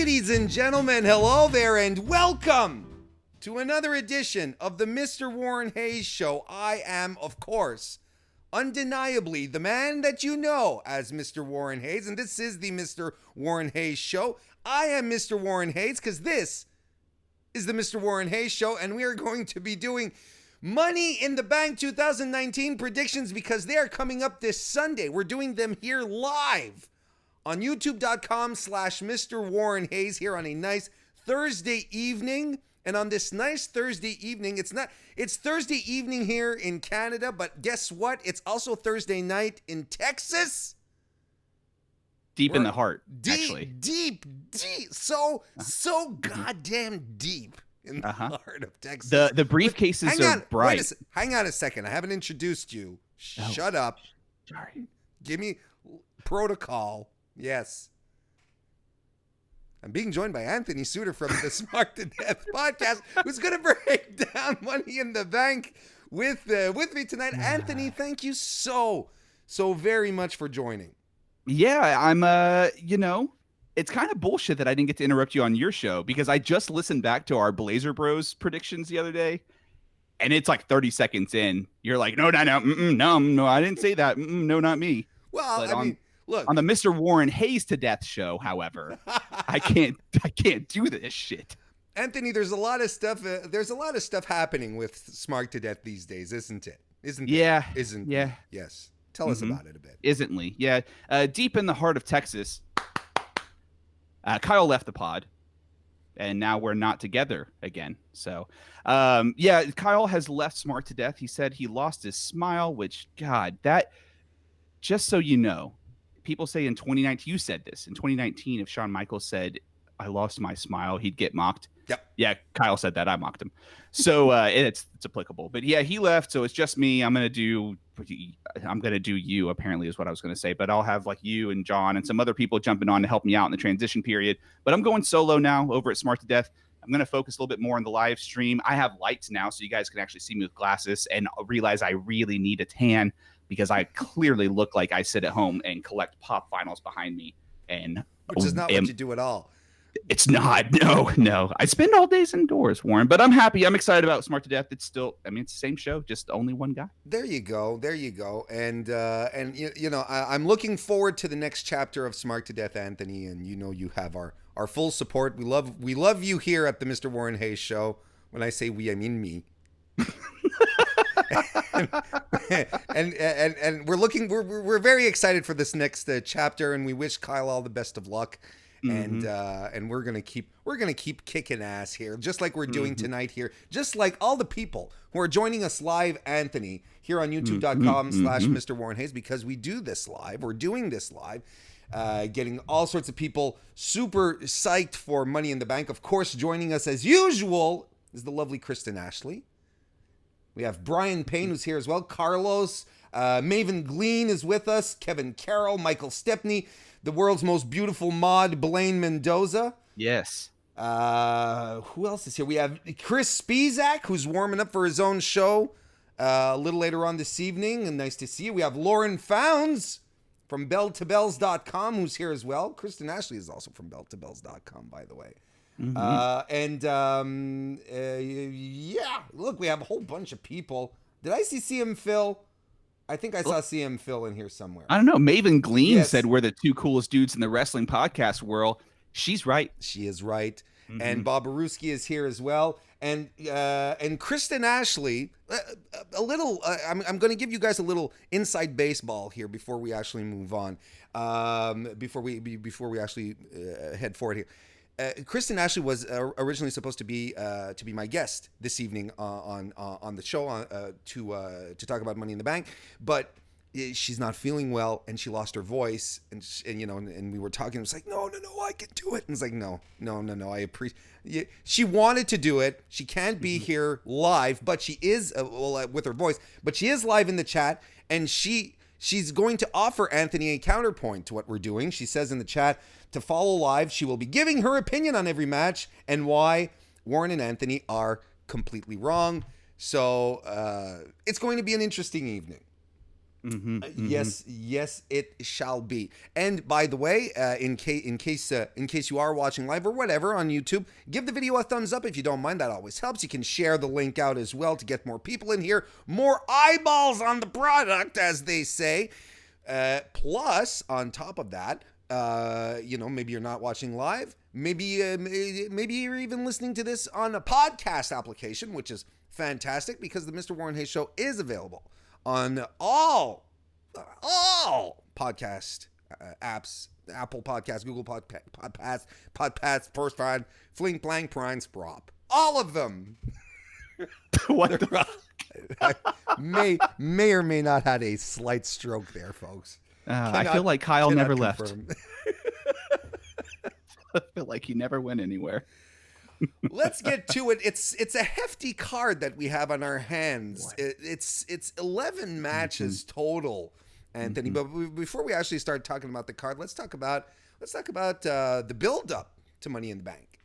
Ladies and gentlemen, hello there and welcome to another edition of the Mr. Warren Hayes Show. I am, of course, undeniably the man that you know as Mr. Warren Hayes, and this is the Mr. Warren Hayes Show. I am Mr. Warren Hayes because this is the Mr. Warren Hayes Show, and we are going to be doing Money in the Bank 2019 predictions because they are coming up this Sunday. We're doing them here live on youtube.com/Mr. Warren Hayes here on a nice Thursday evening. And on this nice Thursday evening, it's Thursday evening here in Canada, but guess what? It's also Thursday night in Texas. Deep in the heart, actually. Deep. So goddamn deep in the heart of Texas. The briefcases are bright. Hang on a second. I haven't introduced you. Shut up. Sorry. Give me protocol. Yes. I'm being joined by Anthony Suter from the Smark to Death podcast, who's going to break down Money in the Bank with me tonight. Anthony, thank you so very much for joining. Yeah, I'm, it's kind of bullshit that I didn't get to interrupt you on your show because I just listened back to our Blazer Bros predictions the other day, and it's like 30 seconds in. You're like, no, I didn't say that. No, not me. Well, but I mean, look, on the Mr. Warren Hayes to Death show, however, I can't do this shit. Anthony, there's a lot of stuff happening with Smark to Death these days, isn't it? Yeah. Yes. Tell us about it a bit. Isn't yeah. Deep in the heart of Texas, Kyle left the pod, and now we're not together again. So, Kyle has left Smark to Death. He said he lost his smile, which, God, that, just so you know, people say in 2019, you said this, in 2019, if Shawn Michaels said, I lost my smile, he'd get mocked. Yep. Yeah, Kyle said that. I mocked him. So it's applicable. But yeah, he left, so it's just me. I'm gonna do you, apparently, is what I was gonna say. But I'll have like you and John and some other people jumping on to help me out in the transition period. But I'm going solo now over at Smart to Death. I'm gonna focus a little bit more on the live stream. I have lights now, so you guys can actually see me with glasses and realize I really need a tan because I clearly look like I sit at home and collect pop vinyls behind me, which is not what you do at all. It's not. No. I spend all days indoors, Warren, but I'm happy. I'm excited about Smart to Death. It's still, it's the same show, just only one guy. There you go. And I'm looking forward to the next chapter of Smart to Death, Anthony, and you have our full support. We love you here at the Mr. Warren Hayes Show. When I say we, I mean me. and we're very excited for this next chapter, and we wish Kyle all the best of luck. And we're gonna keep kicking ass here, just like we're doing tonight here, just like all the people who are joining us live, Anthony, here on youtube.com/Mr. Warren Hayes, because we do this live. We're doing this live, getting all sorts of people super psyched for Money in the Bank. Of course, joining us as usual is the lovely Kristen Ashley. We have Brian Payne, who's here as well. Carlos, Maven Glean is with us. Kevin Carroll, Michael Stepney, the world's most beautiful mod, Blaine Mendoza. Yes. Who else is here? We have Chris Spizak, who's warming up for his own show a little later on this evening, and nice to see you. We have Lauren Founds from belltobells.com, who's here as well. Kristen Ashley is also from belltobells.com, by the way. Look, we have a whole bunch of people. Did I see CM Phil? I think I saw CM Phil in here somewhere. I don't know. Maven Glean said we're the two coolest dudes in the wrestling podcast world. She's right. She is right. And Bob Aruski is here as well. And Kristen Ashley, a little. I'm going to give you guys a little inside baseball here before we actually move on. Before we actually head forward here. Kristen Ashley was originally supposed to be my guest this evening on the show to talk about Money in the Bank, but she's not feeling well and she lost her voice and we were talking. It was like no, I can do it. And it's like no. I appreciate. She wanted to do it. She can't be here live, but she is with her voice. But she is live in the chat, and she's going to offer Anthony a counterpoint to what we're doing. She says in the chat, to follow live, she will be giving her opinion on every match and why Warren and Anthony are completely wrong. So it's going to be an interesting evening. Yes, it shall be. And by the way, in case you are watching live or whatever on YouTube, give the video a thumbs up if you don't mind. That always helps. You can share the link out as well to get more people in here, more eyeballs on the product, as they say. Plus, on top of that, maybe you're not watching live. Maybe you're even listening to this on a podcast application, which is fantastic because the Mr. Warren Hayes Show is available on all podcast apps: Apple Podcasts, Google Podcasts, First Find, Fling, Blang, Prime, Sprop. All of them. What the I may or may not had a slight stroke there, folks. I feel like Kyle never left. confirm. I feel like he never went anywhere. Let's get to it. It's a hefty card that we have on our hands. It's 11 matches total, Anthony. But before we actually start talking about the card, let's talk about the build up to Money in the Bank.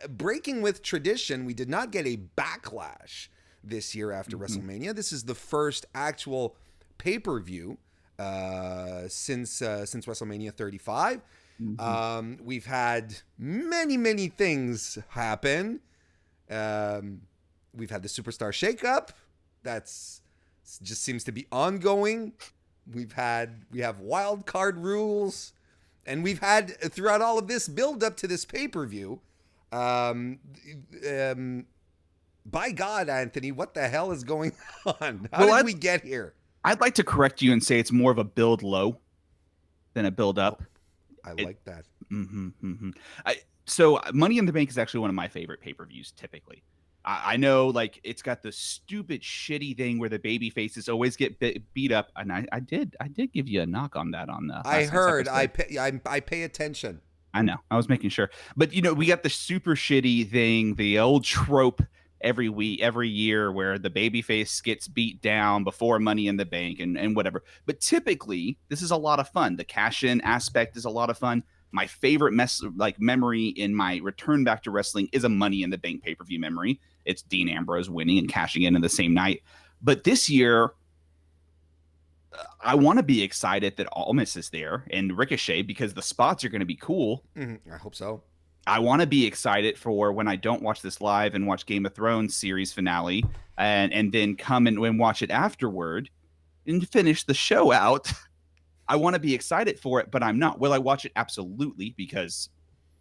Breaking with tradition, we did not get a backlash this year after WrestleMania. This is the first actual pay-per-view since WrestleMania 35. We've had many things happen. We've had the Superstar Shakeup. That's just seems to be ongoing. We have wild card rules, and we've had throughout all of this build up to this pay-per-view. By God, Anthony, what the hell is going on? How did we get here? I'd like to correct you and say it's more of a build low than a build up. I like that. So Money in the Bank is actually one of my favorite pay-per-views typically. I know, like, it's got the stupid shitty thing where the baby faces always get beat up, and I did give you a knock on that on the I heard. I pay attention. I know. I was making sure. But we got the super shitty thing, the old trope every year where the babyface gets beat down before Money in the Bank and whatever. But typically, this is a lot of fun. The cash-in aspect is a lot of fun. My favorite memory in my return back to wrestling is a Money in the Bank pay-per-view memory. It's Dean Ambrose winning and cashing in the same night. But this year, I want to be excited that Almas is there and Ricochet because the spots are going to be cool. I hope so. I want to be excited for when I don't watch this live and watch Game of Thrones series finale and then come and watch it afterward and finish the show out. I want to be excited for it, but I'm not. Will I watch it? Absolutely, because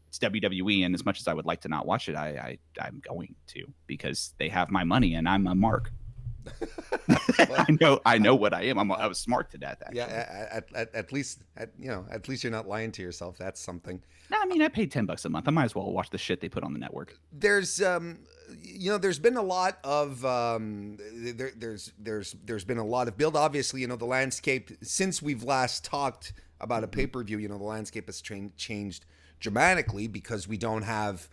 it's WWE, and as much as I would like to not watch it, I'm going to because they have my money and I'm a mark. Well, I know what I am. I was smart to that. Actually. Yeah, at least you're not lying to yourself. That's something. No, I mean, I paid $10 a month. I might as well watch the shit they put on the network. There's been a lot of there's been a lot of build. Obviously, the landscape since we've last talked about a pay-per-view, the landscape has changed dramatically because we don't have.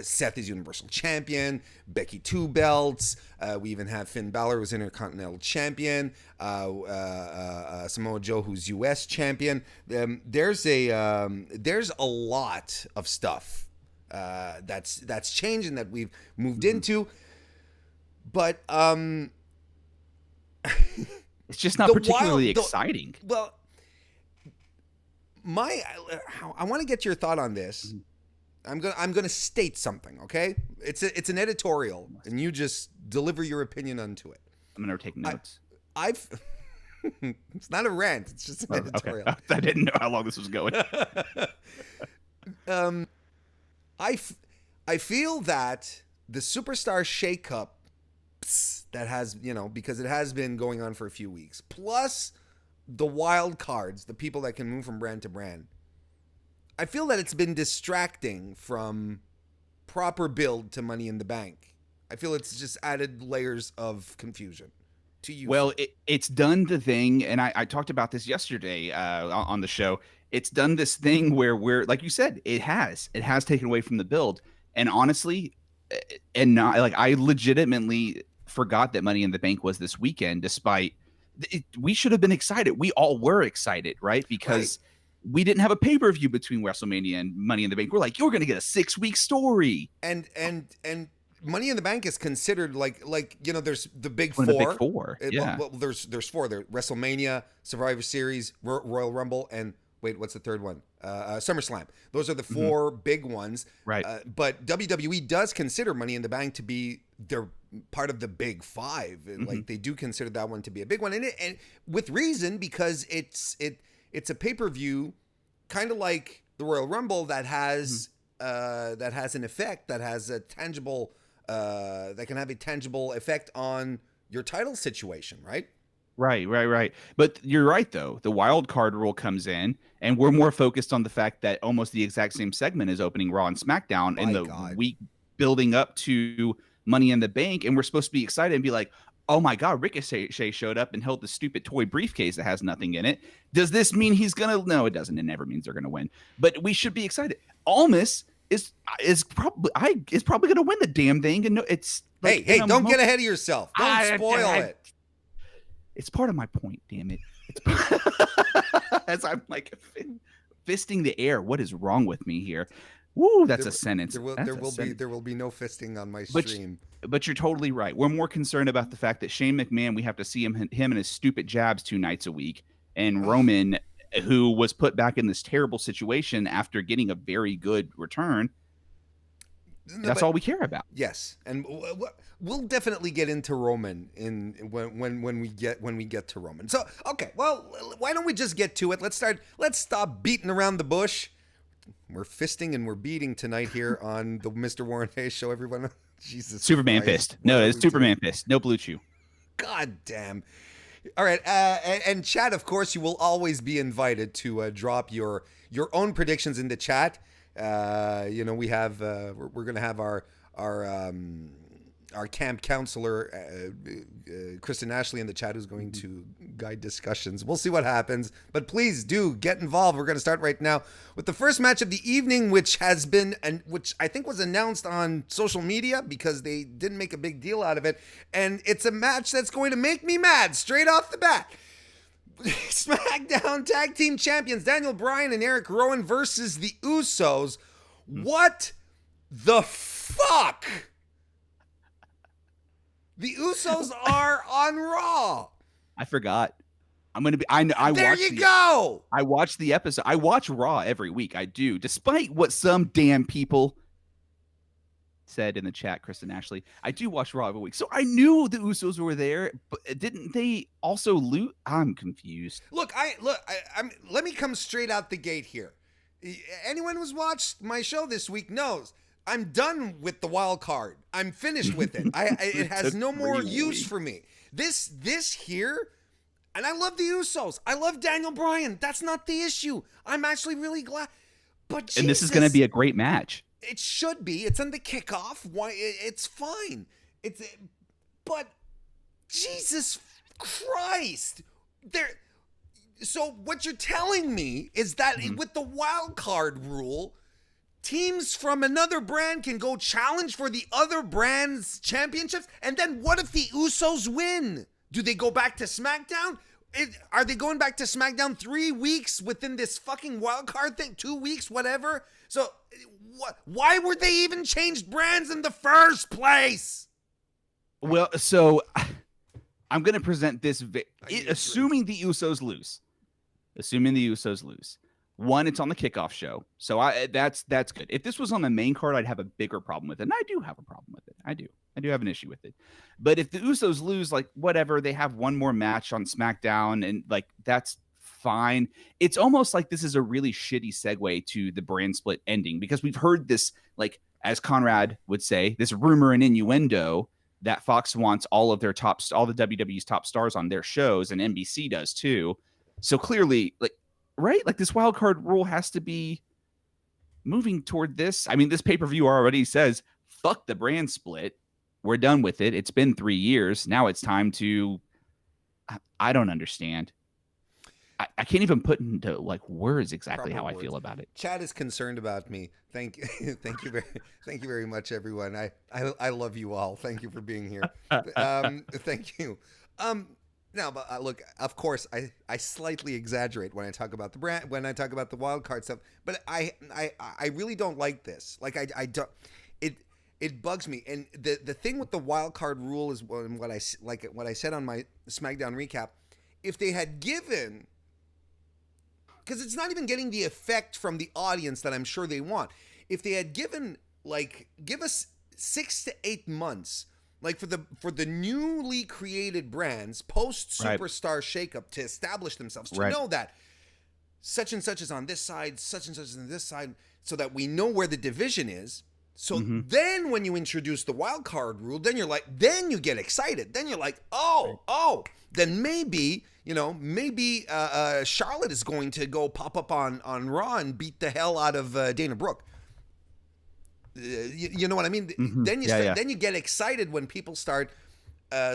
Seth is Universal Champion, Becky 2 belts. We even have Finn Balor who's Intercontinental Champion, Samoa Joe who's US Champion. There's a lot of stuff that's changed and that we've moved into, but it's just not particularly exciting. Well, I want to get your thought on this. I'm gonna state something, okay? It's an editorial, and you just deliver your opinion onto it. I'm gonna take notes. It's not a rant. It's just an editorial. Okay. I didn't know how long this was going. I feel that the Superstar Shakeup that has because it has been going on for a few weeks, plus the wild cards, the people that can move from brand to brand. I feel that it's been distracting from proper build to Money in the Bank. I feel it's just added layers of confusion to you. Well, it's done the thing, and I talked about this yesterday on the show. It's done this thing where we're, like you said, it has taken away from the build. And honestly, I legitimately forgot that Money in the Bank was this weekend, despite we should have been excited. We all were excited, right? Because we didn't have a pay-per-view between WrestleMania and Money in the Bank. We're like, you're going to get a 6-week story. And Money in the Bank is considered like there's the big One four. of the big four. Yeah. Well, there's four. There's WrestleMania, Survivor Series, Royal Rumble, and wait, what's the third one? SummerSlam. Those are the four big ones. Right. But WWE does consider Money in the Bank to be their part of the big five. Like they do consider that one to be a big one, and with reason, because it's a pay-per-view, kind of like the Royal Rumble that has an effect, that has a tangible, that can have a tangible effect on your title situation, right? Right. But you're right, though. The wild card rule comes in, and we're more focused on the fact that almost the exact same segment is opening Raw and SmackDown in the week building up to Money in the Bank, and we're supposed to be excited and be like, oh my God, Ricochet showed up and held the stupid toy briefcase that has nothing in it. Does this mean he's gonna? No, it doesn't. It never means they're gonna win. But we should be excited. Almas is probably gonna win the damn thing, and no, it's like, hey, don't get ahead of yourself. Don't spoil it. It's part of my point, damn it. As I'm like fisting the air. What is wrong with me here? Woo, that's a sentence. There will be no fisting on my stream. But you're totally right. We're more concerned about the fact that Shane McMahon, we have to see him and his stupid jabs 2 nights a week, and Roman, who was put back in this terrible situation after getting a very good return. That's all we care about. Yes, and we'll definitely get into Roman when we get to Roman. So okay, well, why don't we just get to it? Let's stop beating around the bush. We're fisting and we're beating tonight here on the Mr. Warren Hayes Show, everyone. Jesus Superman Christ. fist. No, it's Superman fist. No blue chew. God damn. All right, and chat, of course, you will always be invited to drop your own predictions in the chat. We have we're gonna have our camp counselor, Kristen Ashley, in the chat, who's going to guide discussions. We'll see what happens, but please do get involved. We're going to start right now with the first match of the evening, which has been, and which I think was announced on social media because they didn't make a big deal out of it, and it's a match that's going to make me mad straight off the bat. SmackDown Tag Team Champions Daniel Bryan and Eric Rowan versus the Usos. What the fuck? The Usos are on Raw. I forgot. I'm gonna be. I there you go. I watch the episode. I watch Raw every week. I do, despite what some damn people said in the chat. Kristen Ashley. I do watch Raw every week, so I knew the Usos were there. But didn't they also loot? I'm confused. Let me come straight out the gate here. Anyone who's watched my show this week knows I'm done with the wild card. I'm finished with it. It has no more use for me. This here, and I love the Usos. I love Daniel Bryan. That's not the issue. I'm actually really glad. But Jesus, and this is going to be a great match. It should be. It's on the kickoff. Why? It's fine. But Jesus Christ, So what you're telling me is that with the wild card rule, teams from another brand can go challenge for the other brand's championships, and then what if the Usos win? Do they go back to SmackDown? Are they going back to SmackDown 3 weeks within this fucking wild card thing? 2 weeks, whatever. So why were they even changed brands in the first place? Well, so I'm going to present this, assuming the Usos lose. Assuming the Usos lose. One, it's on the kickoff show, so that's good. If this was on the main card, I'd have a bigger problem with it, and I do have a problem with it. I do have an issue with it. But if the Usos lose, like, whatever, they have one more match on SmackDown, and like, that's fine. It's almost like this is a really shitty segue to the brand split ending, because we've heard this, like, as Conrad would say, this rumor and innuendo that Fox wants all the WWE's top stars on their shows, and NBC does too. So clearly, like, right? Like, this wild card rule has to be moving toward this. I mean, this pay-per-view already says, fuck the brand split. We're done with it. It's been 3 years. Now it's time to, I don't understand. I can't even put into like words exactly how I feel about it. Chad is concerned about me. Thank you very much, everyone. I love you all. Thank you for being here. Thank you. Now, but look, of course, I slightly exaggerate when I talk about the brand, when I talk about the wild card stuff. But I really don't like this. Like, I don't. It bugs me. And the thing with the wild card rule is what I said on my SmackDown recap. If they had given, because it's not even getting the effect from the audience that I'm sure they want. If they had given, give us 6 to 8 months, for the newly created brands post superstar shakeup to establish themselves, to know that such and such is on this side, such and such is on this side, so that we know where the division is. So then when you introduce the wild card rule, then you get excited. Then you're like, then maybe, Charlotte is going to go pop up on Raw and beat the hell out of Dana Brooke. You know what I mean? Then you get excited when people start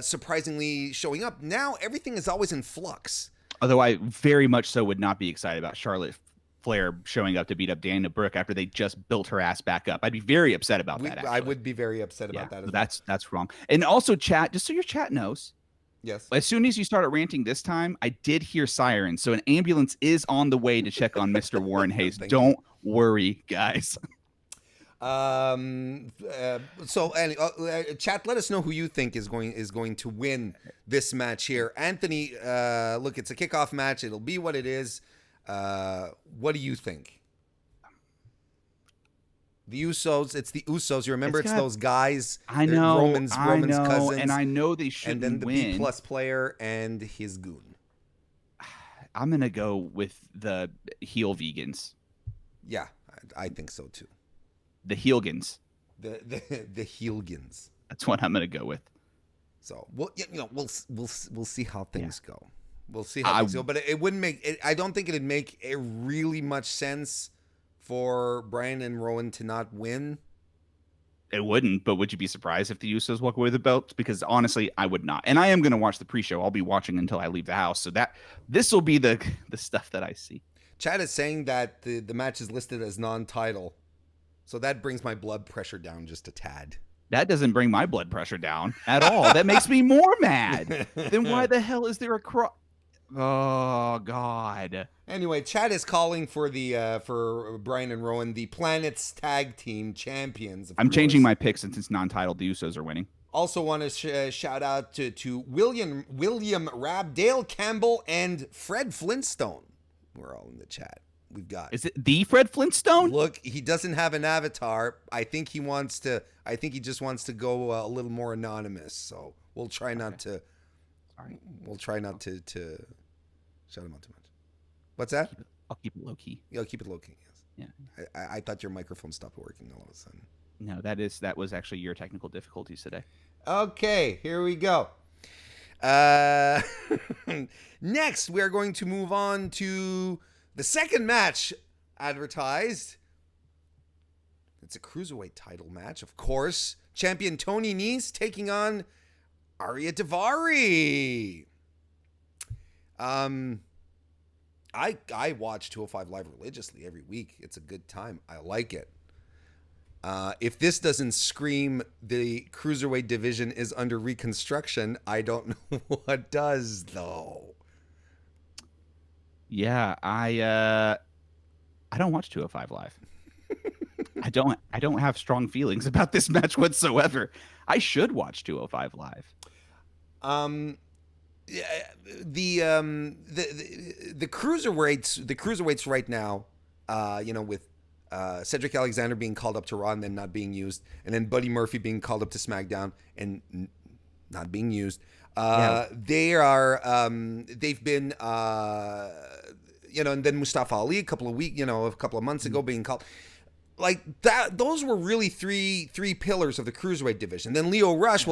surprisingly showing up. Now everything is always in flux. Although I very much so would not be excited about Charlotte Flair showing up to beat up Dana Brooke after they just built her ass back up. I'd be very upset about that. Actually. I would be very upset about that. That's wrong. And also, chat, just so your chat knows. Yes. As soon as you started ranting this time, I did hear sirens. So an ambulance is on the way to check on Mr. Warren Hayes. Don't worry, guys. Chat, let us know who you think is going to win this match here. Anthony, look, it's a kickoff match. It'll be what it is. What do you think? The Usos. It's the Usos. You remember it's those guys. I know. Roman's cousins. And I know they shouldn't win. And then the B+ player and his goon. I'm gonna go with the heel vegans. Yeah, I think so too. The Heelgans. The Heelgans. That's what I'm gonna go with. So we'll see how things go. We'll see how things go. But it wouldn't make it. I don't think it'd make it really much sense for Bryan and Rowan to not win. It wouldn't, but would you be surprised if the Usos walk away with the belts? Because honestly, I would not. And I am going to watch the pre-show. I'll be watching until I leave the house. So this will be the stuff that I see. Chad is saying that the match is listed as non-title. So that brings my blood pressure down just a tad. That doesn't bring my blood pressure down at all. That makes me more mad. Then why the hell is there a Oh, God. Anyway, Chad is calling for for Bryan and Rowan, the Planet's Tag Team Champions. I'm changing my pick since it's non-titled. The Usos are winning. Also want to shout out to William Rabb, Dale Campbell, and Fred Flintstone. We're all in the chat. We've got. Is it the Fred Flintstone? Look, he doesn't have an avatar. I think he just wants to go a little more anonymous. So we'll try not to. Sorry. We'll try not to shout him out too much. What's that? I'll keep it low key. Yeah, I'll keep it low key. Yes. Yeah. I thought your microphone stopped working all of a sudden. No, that was actually your technical difficulties today. Okay, here we go. Next, we are going to move on to the second match advertised. It's a cruiserweight title match, of course. Champion Tony Nese taking on Arya Daivari. I watch 205 Live religiously every week. It's a good time. I like it. If this doesn't scream the cruiserweight division is under reconstruction, I don't know what does, though. Yeah, I don't watch 205 Live. I don't have strong feelings about this match whatsoever. I should watch 205 Live. The cruiserweights right now, with Cedric Alexander being called up to Raw and then not being used, and then Buddy Murphy being called up to SmackDown and not being used. They are they've been and then Mustafa Ali a couple of months ago being called. Like that, those were really three pillars of the cruiserweight division. Then Lio Rush,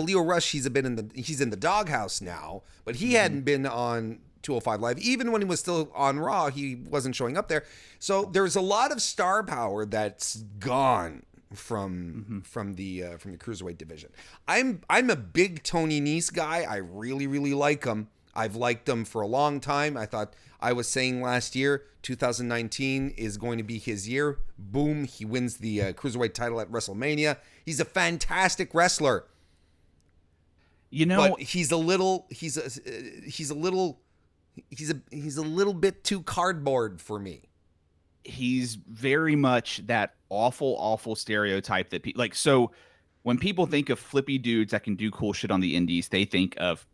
he's in the doghouse now, but he hadn't been on 205 Live. Even when he was still on Raw, he wasn't showing up there. So there's a lot of star power that's gone from the cruiserweight division. I'm a big Tony Nese guy. I really, really like him. I've liked him for a long time. I was saying last year, 2019 is going to be his year. Boom, he wins the cruiserweight title at WrestleMania. He's a fantastic wrestler. But he's a little bit too cardboard for me. He's very much that awful stereotype that people like. So when people think of flippy dudes that can do cool shit on the indies, they think of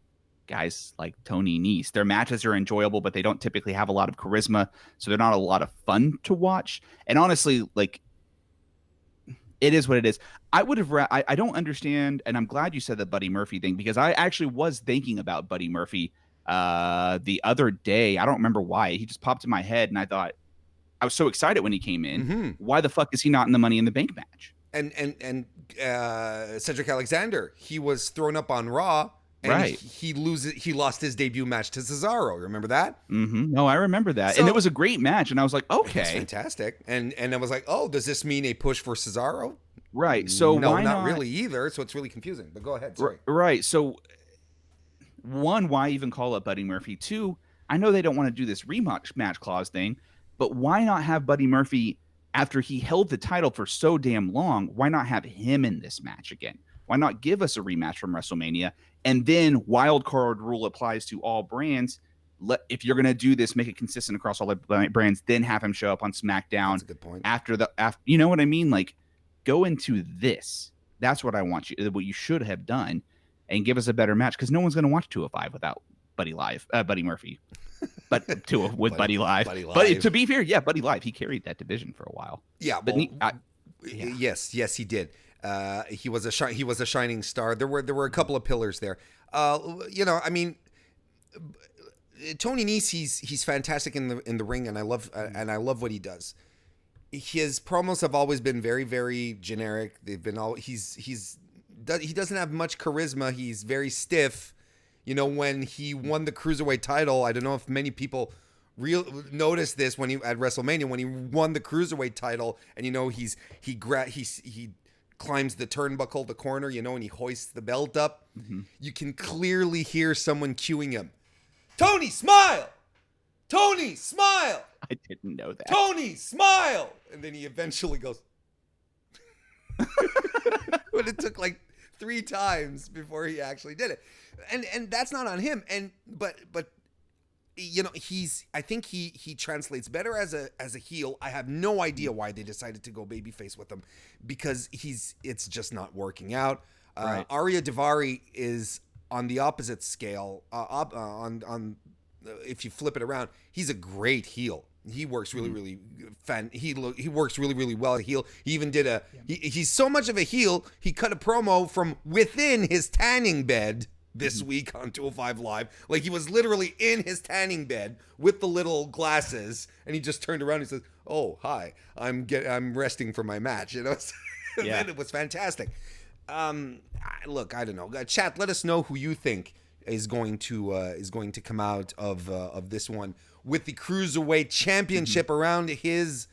guys like Tony Nese. Their matches are enjoyable, but they don't typically have a lot of charisma, so they're not a lot of fun to watch. And honestly, like, it is what it is. I would have. I don't understand, and I'm glad you said the Buddy Murphy thing, because I actually was thinking about Buddy Murphy the other day. I don't remember why. He just popped in my head, and I thought, I was so excited when he came in. Why the fuck is he not in the Money in the Bank match? And Cedric Alexander, he was thrown up on Raw. And right. He lost his debut match to Cesaro. Remember that? No, I remember that. So, and it was a great match. And I was like, okay. It's fantastic. And I was like, oh, does this mean a push for Cesaro? Right. So no, why not really either. So it's really confusing. But go ahead. Sorry. Right. So one, why even call it Buddy Murphy? Two, I know they don't want to do this rematch match clause thing, but why not have Buddy Murphy, after he held the title for so damn long, why not have him in this match again? Why not give us a rematch from WrestleMania? And then wild card rule applies to all brands. If you're going to do this, make it consistent across all the brands, then have him show up on SmackDown. That's a good point. After you know what I mean? Like, go into this. That's what I want you, what you should have done, and give us a better match, because no one's going to watch 205 without Buddy Murphy. But with Buddy Live. But to be fair, yeah, Buddy Live, he carried that division for a while. Yeah, but yes, he did. He was a shining star. There were a couple of pillars there. I mean, Tony Nese, he's fantastic in the ring, and I love what he does. His promos have always been very, very generic. They've been he doesn't have much charisma. He's very stiff. You know, when he won the Cruiserweight title, I don't know if many people noticed this when at WrestleMania, when he won the Cruiserweight title, and he climbs the turnbuckle, the corner, and he hoists the belt up. Mm-hmm. You can clearly hear someone cueing him. Tony, smile! Tony, smile! I didn't know that. Tony, smile! And then he eventually goes. But it took like 3 times before he actually did it. And that's not on him. But I think he translates better as a heel. I have no idea why they decided to go babyface with him, because it's just not working out. Right. Arya Daivari is on the opposite scale. If you flip it around, he's a great heel. He works really, really he works really, really well at heel. He even did he's so much of a heel, he cut a promo from within his tanning bed this week on 205 Live. Like, he was literally in his tanning bed with the little glasses, and he just turned around and says, "Oh, hi, I'm resting for my match." Yeah. And it was fantastic. Look, I don't know. Chat, let us know who you think is going to come out of this one with the Cruiserweight Championship around his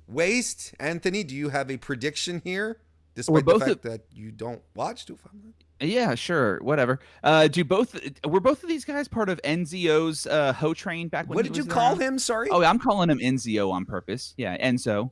waist. Anthony, do you have a prediction here, despite the fact that you don't watch 205 Live? Yeah, sure, whatever. Were both of these guys part of Enzo's Ho Train back when? What did you call him? Sorry. Oh, I'm calling him Enzo on purpose. Yeah, Enzo.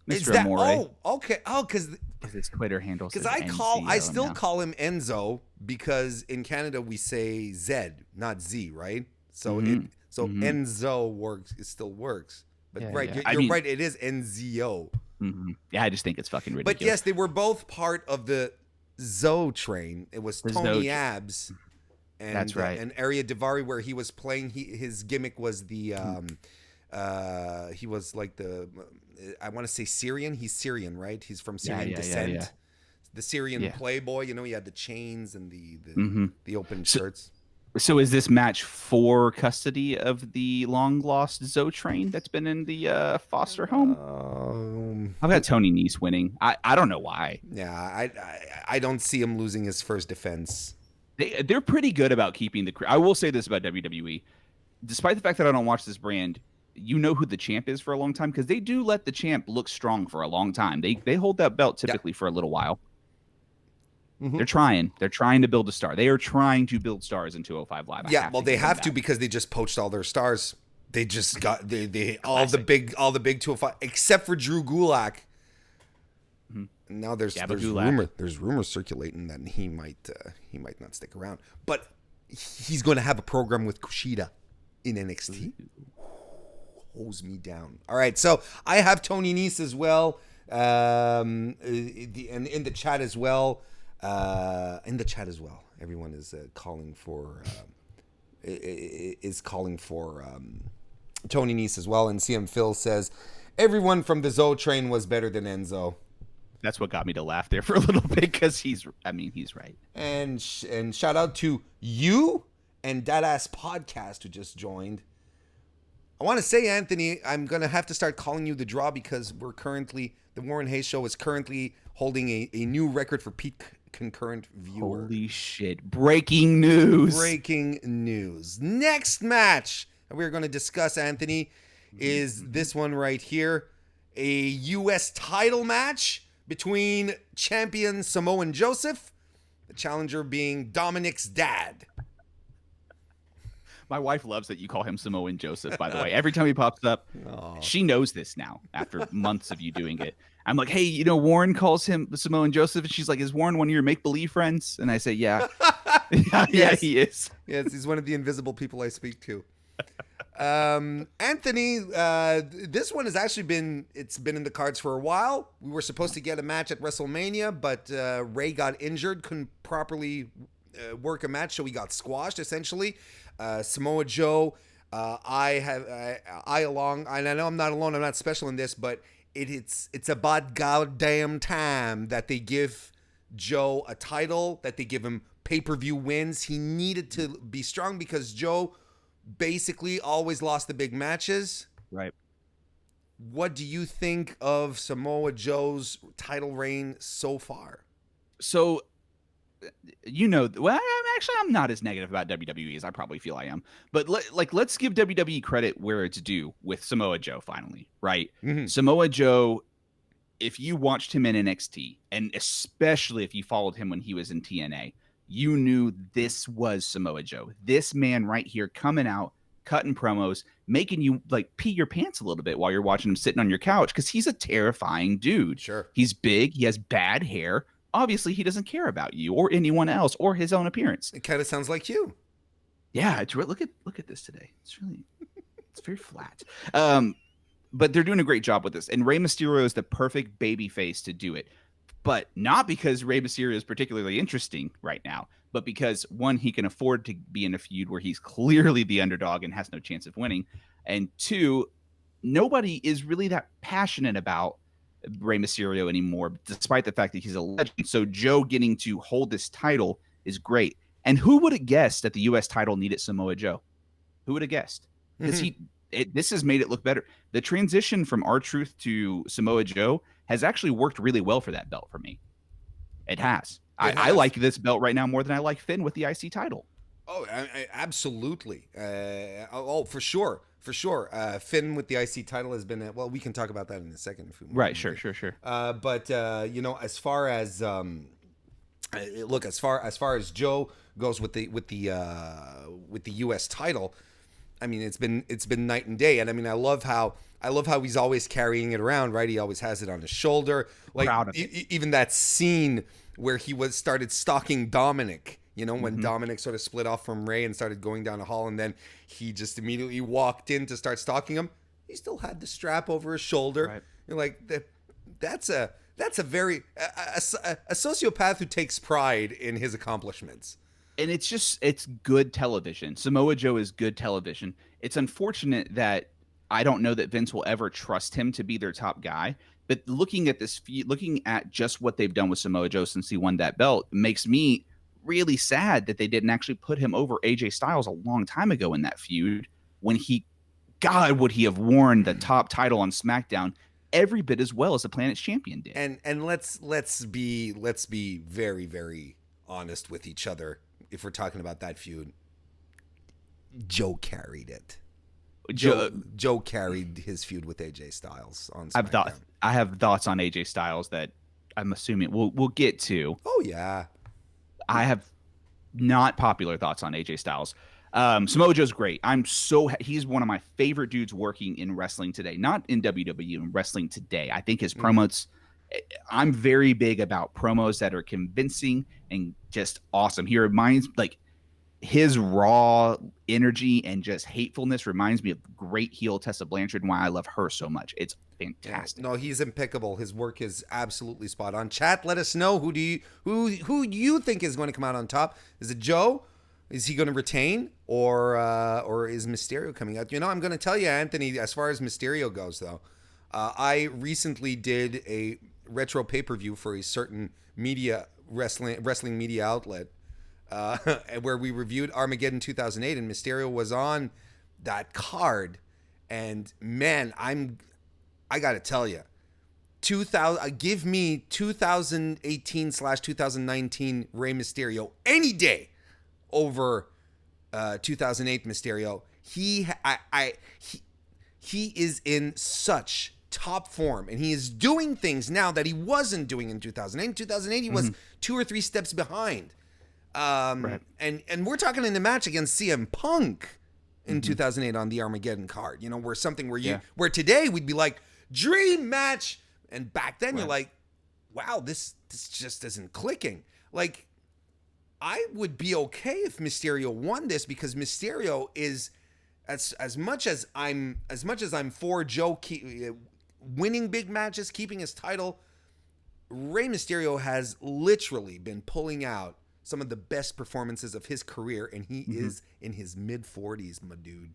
Mr. Amore. Oh, okay. Oh, because his Twitter handle. Because I still call him Enzo, because in Canada we say Z, not Z, right? So Enzo works. It still works. But you're right. It is Enzo. Mm-hmm. Yeah, I just think it's fucking ridiculous. But yes, they were both part of the Zoe train. It was Tony Abs, and that's right, and Arya Daivari, where he was playing. His gimmick was the he was like the I want to say Syrian. He's Syrian, right? He's from Syrian descent. Yeah. The Syrian playboy. He had the chains and the open shirts. So is this match for custody of the long lost Zoe train that's been in the foster home? I've got Tony Nese winning. I don't know why. Yeah, I don't see him losing his first defense. They're pretty good about keeping the. I will say this about WWE, despite the fact that I don't watch this brand, you know who the champ is for a long time, because they do let the champ look strong for a long time. They hold that belt typically for a little while. Mm-hmm. They're trying to build a star. They are trying to build stars in 205 Live. They have to, because they just poached all their stars. They just got all the big 205, except for Drew Gulak. Mm-hmm. Now there's rumors circulating that he might not stick around, but he's going to have a program with Kushida in NXT. Hose me down. All right, so I have Tony Nese as well. And in the chat as well. Everyone is calling for Tony Nese as well. And CM Phil says everyone from the Zoe train was better than Enzo. That's what got me to laugh there for a little bit because he's right. And shout out to you and That Ass Podcast who just joined. I want to say, Anthony, I'm going to have to start calling you the draw because the Warren Hayes Show is currently holding a new record for peak concurrent viewer. Holy shit. Breaking news. Next match that we're going to discuss, Anthony, is this one right here. A U.S. title match between champion Samoan Joseph, the challenger being Dominic's dad. My wife loves that you call him Samoan Joseph, by the way. Every time he pops up, she knows this now after months of you doing it. I'm like, hey, Warren calls him Samoan Joseph. And she's like, is Warren one of your make-believe friends? And I say, yeah. Yeah, he is. Yes, he's one of the invisible people I speak to. Anthony, this one has actually been in the cards for a while. We were supposed to get a match at WrestleMania, but Ray got injured, couldn't properly work a match, so he got squashed essentially. Samoa Joe, I know I'm not alone, I'm not special in this, but it's about goddamn time that they give Joe a title, that they give him pay-per-view wins. He needed to be strong because Joe basically always lost the big matches. Right. What do you think of Samoa Joe's title reign so far? So, I'm not as negative about WWE as I probably feel I am. But let's give WWE credit where it's due with Samoa Joe finally, right? Mm-hmm. Samoa Joe, if you watched him in NXT, and especially if you followed him when he was in TNA, you knew this was Samoa Joe. This man right here coming out, cutting promos, making you pee your pants a little bit while you're watching him sitting on your couch because he's a terrifying dude. Sure. He's big. He has bad hair. Obviously, he doesn't care about you or anyone else or his own appearance. It kind of sounds like you. Yeah, look at this today. It's very flat. But they're doing a great job with this. And Rey Mysterio is the perfect baby face to do it. But not because Rey Mysterio is particularly interesting right now, but because, one, he can afford to be in a feud where he's clearly the underdog and has no chance of winning. And two, nobody is really that passionate about Rey Mysterio anymore, despite the fact that he's a legend. So Joe getting to hold this title is great. And who would have guessed that the U.S. title needed Samoa Joe? Who would have guessed? Because this has made it look better. The transition from R-Truth to Samoa Joe has actually worked really well for that belt for me. It has. I like this belt right now more than I like Finn with the IC title. Oh, absolutely. For sure. For sure. Finn with the IC title has been we can talk about that in a second if we want. Right, sure. But as far as as far as Joe goes with the US title, I mean it's been night and day. And I mean I love how he's always carrying it around, right? He always has it on his shoulder. Like proud of it. Even that scene where he started stalking Dominic. When Dominic sort of split off from Ray and started going down a hall, and then he just immediately walked in to start stalking him. He still had the strap over his shoulder. Right. You're like, that's a very a sociopath who takes pride in his accomplishments. And it's good television. Samoa Joe is good television. It's unfortunate that I don't know that Vince will ever trust him to be their top guy. But looking at just what they've done with Samoa Joe since he won that belt makes me really sad that they didn't actually put him over AJ Styles a long time ago in that feud when would he have worn the top title on SmackDown every bit as well as the Planet's champion did. And let's be very, very honest with each other. If we're talking about that feud, Joe carried it. Joe carried his feud with AJ Styles on SmackDown. I have thoughts on AJ Styles that I'm assuming we'll get to. Oh yeah. I have not popular thoughts on AJ Styles. Samoa Joe's great. He's one of my favorite dudes working in wrestling today, not in WWE, in wrestling today. I think his promos, I'm very big about promos that are convincing and just awesome. He reminds, his raw energy and just hatefulness reminds me of great heel Tessa Blanchard and why I love her so much. It's fantastic. No, he's impeccable. His work is absolutely spot on. Chat, let us know who you think is going to come out on top. Is it Joe? Is he going to retain, or is Mysterio coming out? I'm going to tell you, Anthony. As far as Mysterio goes, though, I recently did a retro pay-per-view for a certain wrestling media outlet, where we reviewed Armageddon 2008, and Mysterio was on that card. And man, I got to tell you, give me 2018/2019 Rey Mysterio any day over 2008 Mysterio. He is in such top form, and he is doing things now that he wasn't doing in 2008. In 2008, he was 2 or 3 steps behind. Right. And we're talking in the match against CM Punk in 2008 on the Armageddon card. Where today we'd be like, dream match, and back then you're like, wow, this just isn't clicking. Like, I would be okay if Mysterio won this, because Mysterio is as much as I'm for Joe winning big matches, keeping his title. Rey Mysterio has literally been pulling out some of the best performances of his career, and he is in his mid-40s, my dude.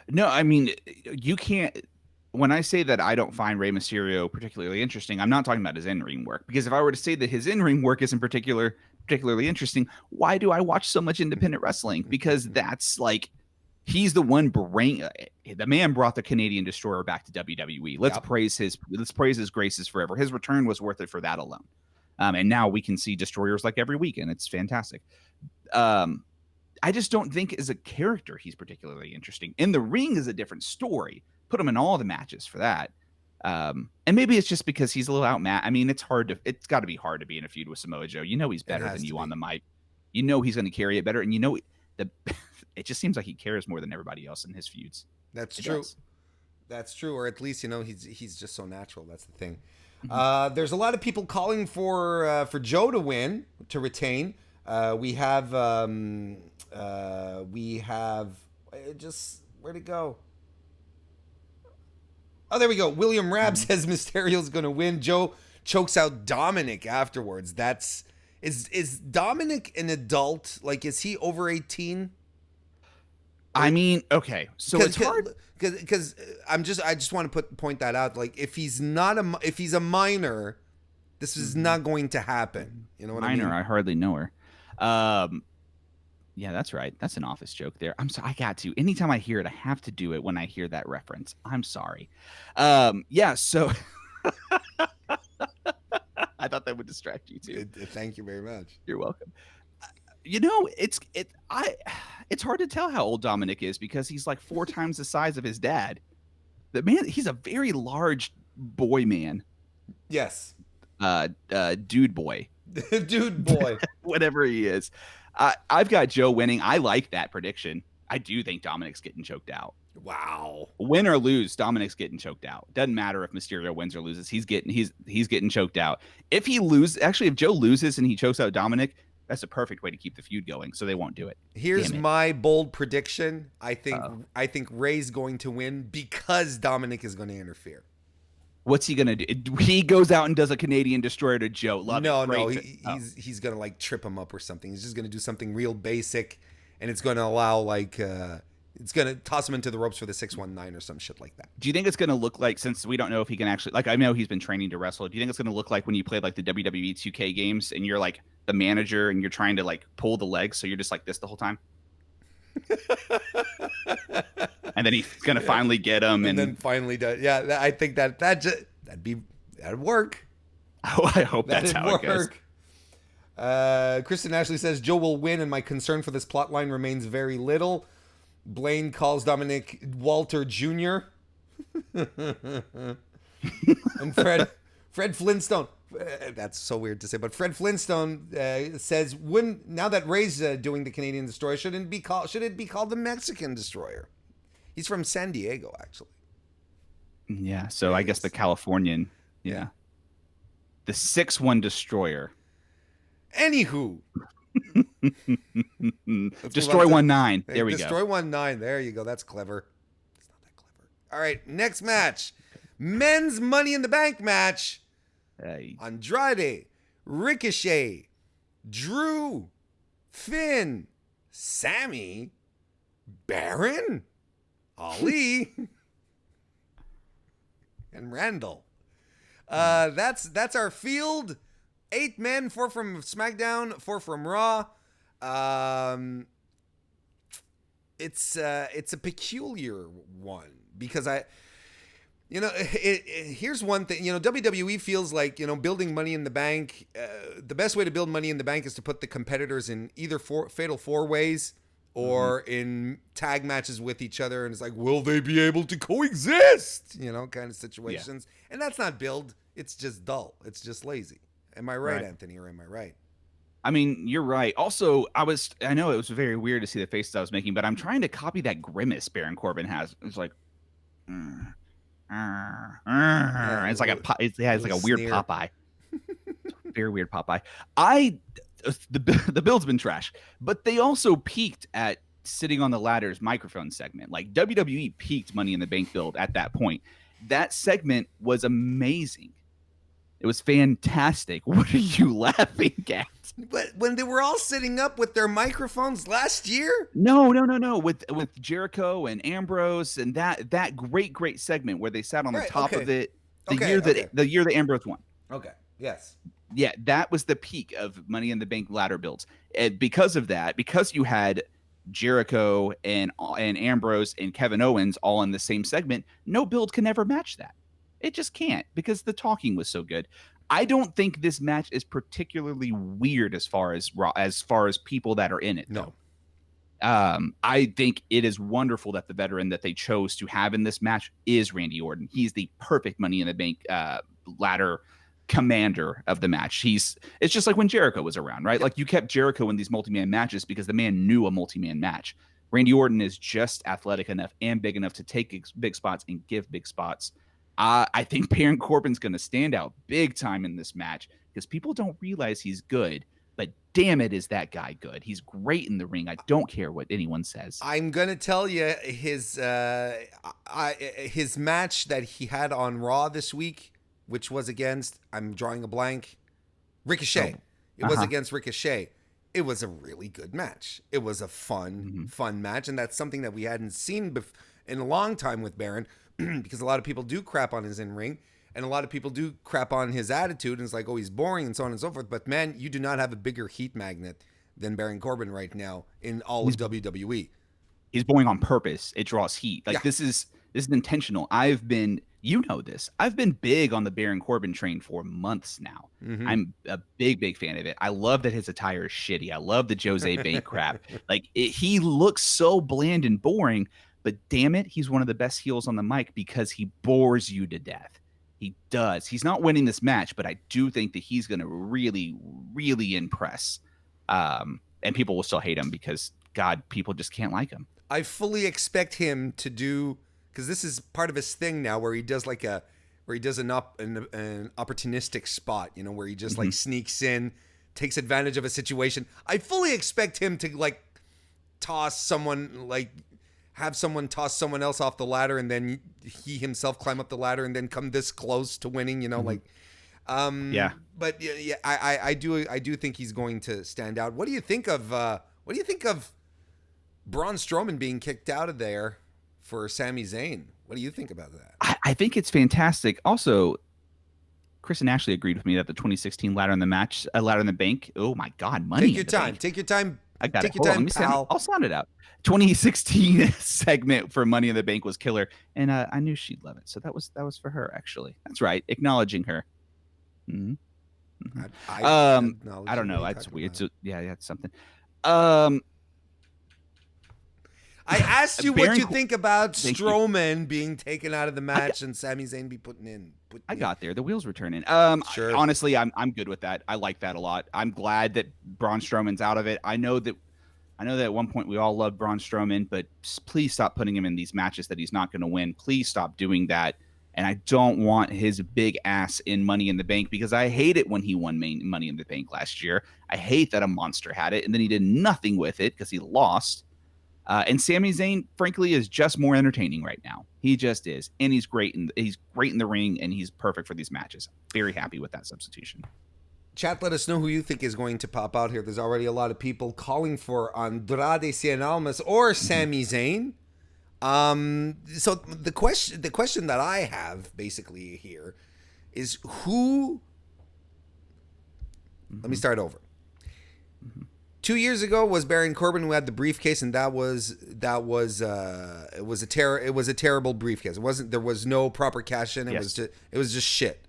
No, I mean, you can't. When I say that I don't find Rey Mysterio particularly interesting, I'm not talking about his in-ring work. Because if I were to say that his in-ring work isn't particularly interesting, why do I watch so much independent wrestling? Because that's like, he's the one the man brought the Canadian Destroyer back to WWE. Let's praise his graces forever. His return was worth it for that alone. And now we can see Destroyers like every weekend. It's fantastic. I just don't think as a character he's particularly interesting. In the ring is a different story. Put him in all the matches for that. And maybe it's just because he's a little outmatched. I mean, it's got to be hard to be in a feud with Samoa Joe. He's better than you on the mic. He's going to carry it better. And it just seems like he cares more than everybody else in his feuds. That's true. That's true. Or at least, he's just so natural. That's the thing. There's a lot of people calling for Joe to win, to retain. We have just, where'd it go? Oh, there we go. William Rabb says Mysterio's going to win. Joe chokes out Dominic afterwards. Is Dominic an adult? Like, is he over 18? I mean, okay, so it's hard because I just want to point that out. Like, if he's a minor, this is not going to happen. You know what I mean? Minor, I hardly know her. Yeah, that's right. That's an Office joke there. I'm sorry. I got to. Anytime I hear it, I have to do it when I hear that reference. I'm sorry. Yeah. So I thought that would distract you too. Thank you very much. You're welcome. It's hard to tell how old Dominic is, because he's like 4 times the size of his dad. The man, he's a very large boy man. Yes. Dude boy. Dude boy. Whatever he is. I've got Joe winning. I like that prediction. I do think Dominic's getting choked out. Wow. Win or lose, Dominic's getting choked out. Doesn't matter if Mysterio wins or loses. He's getting choked out. If Joe loses and he chokes out Dominic, that's a perfect way to keep the feud going. So they won't do it. Here's my bold prediction. I think Ray's going to win because Dominic is going to interfere. What's he gonna do? He goes out and does a Canadian Destroyer to Joe. He's gonna like trip him up or something. He's just gonna do something real basic, and it's gonna allow it's gonna toss him into the ropes for the 619 or some shit like that. Do you think it's gonna look like, since we don't know if he can actually, like, I know he's been training to wrestle, do you think it's gonna look like when you played like the WWE 2K games and you're like the manager and you're trying to like pull the legs, so you're just like this the whole time? And then he's gonna finally get him, and then finally does. Yeah, I think that'd work. Oh, I hope that's how it goes. Kristen Ashley says Joe will win, and my concern for this plot line remains very little. Blaine calls Dominic Walter Jr. And Fred Flintstone. That's so weird to say, but Fred Flintstone says, now that Ray's doing the Canadian Destroyer, should it be called the Mexican Destroyer? He's from San Diego, actually. Yeah, so I guess the Californian, yeah. The 6-1 Destroyer. Anywho. Destroy 1-9. There we go. Destroy 1-9. There you go. That's clever. It's not that clever. All right, next match. men's Money in the Bank match. Hey. Andrade, Ricochet, Drew, Finn, Sammy, Baron, Ali, and Randall. That's our field. 8 men, 4 from SmackDown, 4 from Raw. It's a peculiar one because here's one thing. WWE feels like, building Money in the Bank. The best way to build Money in the Bank is to put the competitors in either fatal 4-ways or in tag matches with each other. And it's like, will they be able to coexist? Kind of situations. Yeah. And that's not build. It's just dull. It's just lazy. Am I right, Anthony, or am I right? I mean, you're right. Also, I know it was very weird to see the faces I was making, but I'm trying to copy that grimace Baron Corbin has. It's like, it's like it's like a weird sneer. Popeye. Very weird Popeye. The build's been trash, but they also peaked at sitting on the ladder's microphone segment. Like WWE peaked Money in the Bank build at that point. That segment was amazing. It was fantastic. What are you laughing at? But when they were all sitting up with their microphones last year? No. With Jericho and Ambrose and that great segment where they sat on the top of it the year that Ambrose won. Okay. Yes. Yeah, that was the peak of Money in the Bank ladder builds. And because of that, because you had Jericho and Ambrose and Kevin Owens all in the same segment, no build can ever match that. It just can't, because the talking was so good. I don't think this match is particularly weird as far as people that are in it. No. I think it is wonderful that the veteran that they chose to have in this match is Randy Orton. He's the perfect Money in the Bank ladder commander of the match. It's just like when Jericho was around, right? Yep. Like you kept Jericho in these multi-man matches because the man knew a multi-man match. Randy Orton is just athletic enough and big enough to take big spots and give big spots. I think Baron Corbin's going to stand out big time in this match because people don't realize he's good, but damn it, is that guy good. He's great in the ring. I don't care what anyone says. I'm going to tell you his match that he had on Raw this week, which was against, I'm drawing a blank, Ricochet. It was against Ricochet. It was a really good match. It was a fun match, and that's something that we hadn't seen in a long time with Baron. Because a lot of people do crap on his in-ring, and a lot of people do crap on his attitude, and it's like, oh, he's boring, and so on and so forth. But man, you do not have a bigger heat magnet than Baron Corbin right now in all of WWE. He's boring on purpose. It draws heat. Like this is intentional. I've been big on the Baron Corbin train for months now. Mm-hmm. I'm a big fan of it. I love that his attire is shitty. I love the Jose Bank crap. Like he looks so bland and boring. But damn it, he's one of the best heels on the mic because he bores you to death. He does. He's not winning this match, but I do think that he's going to really, really impress. And people will still hate him because, God, people just can't like him. I fully expect him to do, because this is part of his thing now, where he does an opportunistic spot, where he just like sneaks in, takes advantage of a situation. I fully expect him to like toss someone, like have someone toss someone else off the ladder, and then he himself climb up the ladder and then come this close to winning, But I do think he's going to stand out. What do you think of Braun Strowman being kicked out of there for Sami Zayn? What do you think about that? I think it's fantastic. Also, Chris and Ashley agreed with me that the 2016 ladder in the bank. Oh my God, money. Take your time. I got Take it. your time, pal. I'll sound it out. 2016 segment for Money in the Bank was killer, and I knew she'd love it. So that was for her, actually. That's right, acknowledging her. Mm-hmm. Mm-hmm. I don't know. That's weird. That's something. I asked you what you think about Strowman being taken out of the match and Sami Zayn be put in. I got there. The wheels were turning. Sure. Honestly, I'm good with that. I like that a lot. I'm glad that Braun Strowman's out of it. I know that at one point we all loved Braun Strowman, but please stop putting him in these matches that he's not going to win. Please stop doing that. And I don't want his big ass in Money in the Bank because I hate it when he won Money in the Bank last year. I hate that a monster had it and then he did nothing with it because he lost. And Sami Zayn, frankly, is just more entertaining right now. He just is, and he's great in the ring, and he's perfect for these matches. Very happy with that substitution. Chat, let us know who you think is going to pop out here. There's already a lot of people calling for Andrade Cien Almas or Sami Zayn. So the question that I have basically here is who. Let me start over. 2 years ago was Baron Corbin who had the briefcase, and it was a terrible briefcase. There was no proper cash in. It was just shit.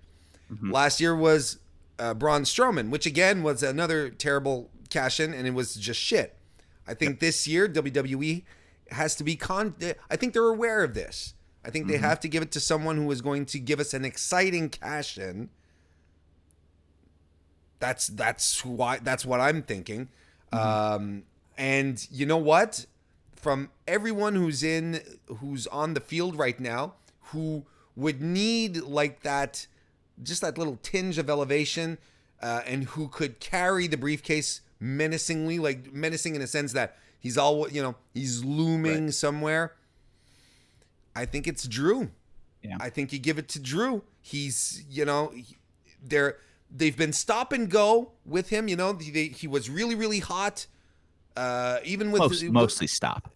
Last year was Braun Strowman, which again was another terrible cash in, and it was just shit. I think this year WWE has to be I think they're aware of this. I think they have to give it to someone who is going to give us an exciting cash in. That's what I'm thinking. And you know what? From everyone who's on the field right now, who would need like that, just that little tinge of elevation, and who could carry the briefcase menacingly, like menacing in a sense that he's looming somewhere. I think it's Drew. Yeah. I think you give it to Drew. He's, they've been stop and go with him. He was really, really hot. Even with mostly stop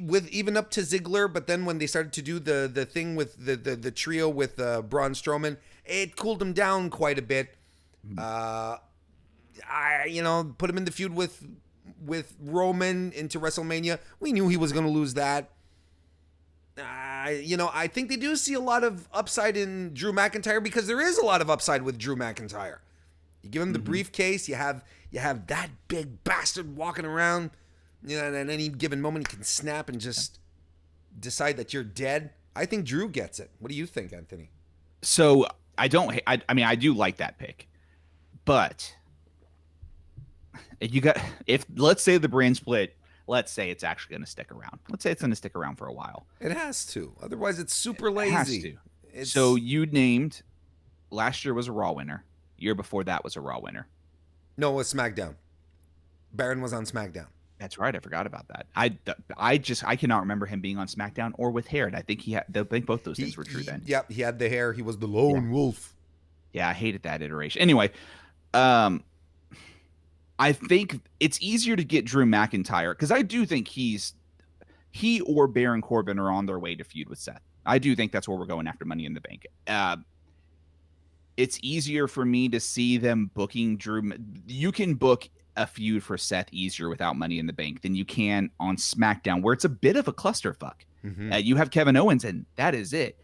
with even up to Ziggler, but then when they started to do the thing with the trio with Braun Strowman, it cooled him down quite a bit. Put him in the feud with Roman into WrestleMania. We knew he was going to lose that. I think they do see a lot of upside in Drew McIntyre because there is a lot of upside with Drew McIntyre. You give him the briefcase, you have that big bastard walking around, and at any given moment he can snap and just decide that you're dead. I think Drew gets it. What do you think, Anthony? So I do like that pick, but if let's say the brand split, let's say it's actually going to stick around. Let's say it's going to stick around for a while. It has to. Otherwise, it's super lazy. It has to. So you named last year was a Raw winner. Year before that was a Raw winner. No, it was SmackDown. Baron was on SmackDown. That's right. I forgot about that. I cannot remember him being on SmackDown or with hair. And I think both those things were true then. Yep, he had the hair. He was the lone wolf. Yeah, I hated that iteration. Anyway, I think it's easier to get Drew McIntyre because I do think he or Baron Corbin are on their way to feud with Seth. I do think that's where we're going after Money in the Bank. It's easier for me to see them booking Drew. You can book a feud for Seth easier without Money in the Bank than you can on SmackDown, where it's a bit of a clusterfuck. You have Kevin Owens, and that is it.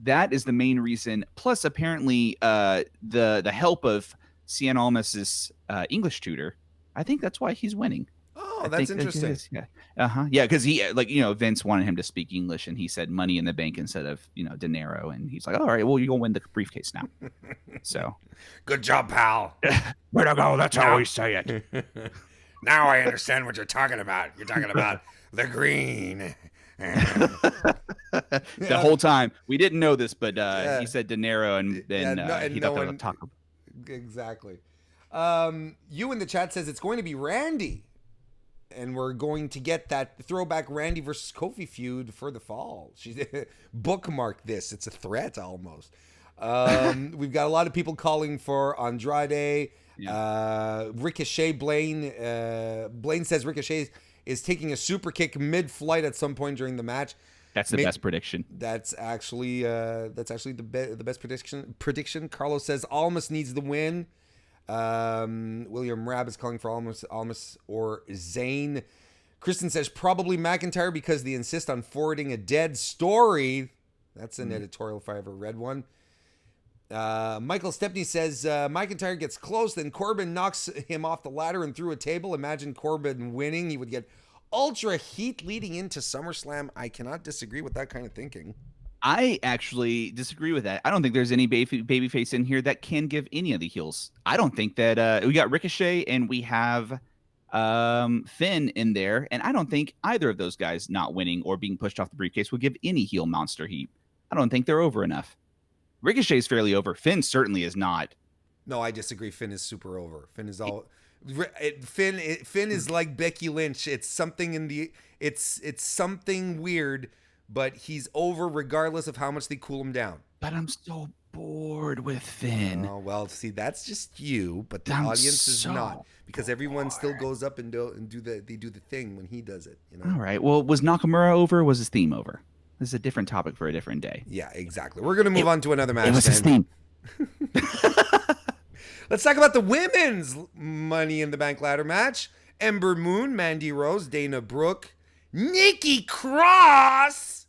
That is the main reason. Plus, apparently, the help of Cien Almas's English tutor. I think that's why he's winning. Oh, that's interesting. Yeah, because Vince wanted him to speak English, and he said "money in the bank" instead of dinero, and he's like, "All right, well, you're gonna win the briefcase now." So, good job, pal. Way to go. That's how we say it. Now I understand what you're talking about. You're talking about the green. The whole time we didn't know this, but he said dinero, and then he thought that was taco. Exactly. You in the chat says it's going to be Randy. And we're going to get that throwback Randy versus Kofi feud for the fall. She's bookmark this. It's a threat almost. We've got a lot of people calling for Andrade. Yeah. Ricochet Blaine. Blaine says Ricochet is taking a super kick mid-flight at some point during the match. That's the best prediction. That's actually the best prediction. Carlos says Almas needs the win. William Rabb is calling for Almas or Zayn. Kristen says probably McIntyre because they insist on forwarding a dead story. That's an editorial if I ever read one. Michael Stepney says McIntyre gets close, then Corbin knocks him off the ladder and through a table. Imagine Corbin winning. He would get ultra heat leading into SummerSlam. I cannot disagree with that kind of thinking. I actually disagree with that. I don't think there's any babyface in here that can give any of the heels. I don't think that we got Ricochet and we have Finn in there, and I don't think either of those guys not winning or being pushed off the briefcase would give any heel monster heat. I don't think they're over enough. Ricochet's fairly over. Finn certainly is not. No, I disagree. Finn is super over. Finn is like Becky Lynch. It's something it's something weird, but he's over regardless of how much they cool him down. But I'm so bored with Finn. Oh, well, see, that's just you, but the I'm audience is so not, because everyone still bored. goes up and do the thing when he does it. You know. All right. Well, was Nakamura over? Or was his theme over? This is a different topic for a different day. Yeah, exactly. We're gonna move on to another match. It was his theme. Let's talk about the women's Money in the Bank ladder match. Ember Moon, Mandy Rose, Dana Brooke, Nikki Cross.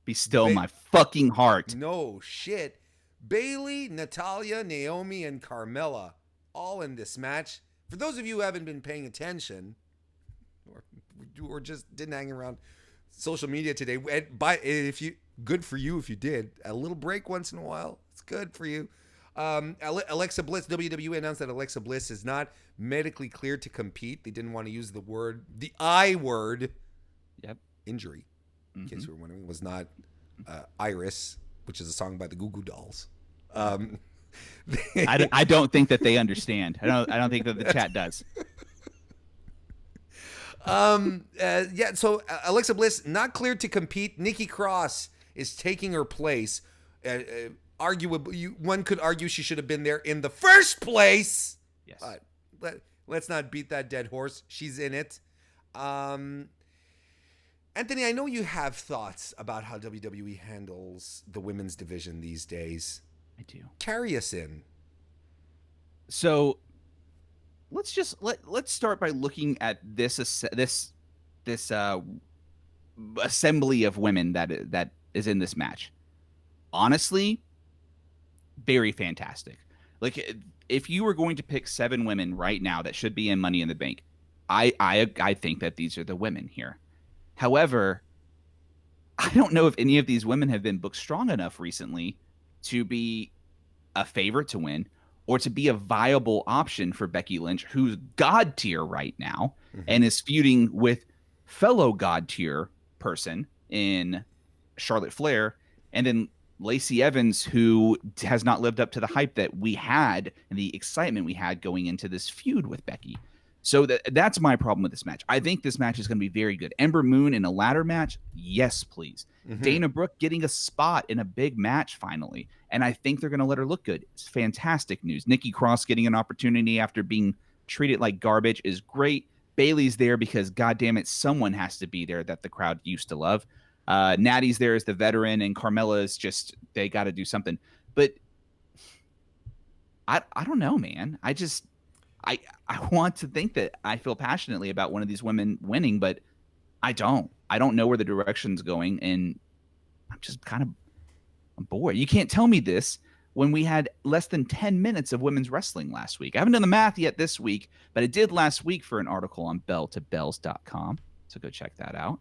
Be still my fucking heart. No shit. Bailey, Natalia, Naomi, and Carmella all in this match. For those of you who haven't been paying attention or just didn't hang around social media today, good for you if you did. A little break once in a while. It's good for you. Alexa Bliss, WWE announced that Alexa Bliss is not medically cleared to compete. They didn't want to use the I word. Yep. Injury. In case you were wondering, it was not Iris, which is a song by the Goo Goo Dolls. I don't think that they understand. I don't think that the chat does. So Alexa Bliss not cleared to compete. Nikki Cross is taking her place. Arguably, one could argue she should have been there in the first place. Yes. Let's not beat that dead horse. She's in it. Anthony, I know you have thoughts about how WWE handles the women's division these days. I do. Carry us in. So let's start by looking at this assembly of women that is in this match. Honestly, very fantastic. Like, if you were going to pick 7 women right now that should be in Money in the Bank, I think that these are the women here. However, I don't know if any of these women have been booked strong enough recently to be a favorite to win or to be a viable option for Becky Lynch, who's God tier right now and is feuding with fellow God tier person in Charlotte Flair, and then Lacey Evans, who has not lived up to the hype that we had and the excitement we had going into this feud with Becky. So that's my problem with this match. I think this match is going to be very good. Ember Moon in a ladder match, yes, please. Dana Brooke getting a spot in a big match finally, and I think they're going to let her look good. It's fantastic news. Nikki Cross getting an opportunity after being treated like garbage is great. Bailey's there because, goddamn it, someone has to be there that the crowd used to love. Natty's there as the veteran, and Carmella's just, they got to do something. But I don't know, man. I want to think that I feel passionately about one of these women winning, but I don't. I don't know where the direction's going, and I'm just I'm bored. You can't tell me this when we had less than 10 minutes of women's wrestling last week. I haven't done the math yet this week, but I did last week for an article on belltobells.com, so go check that out.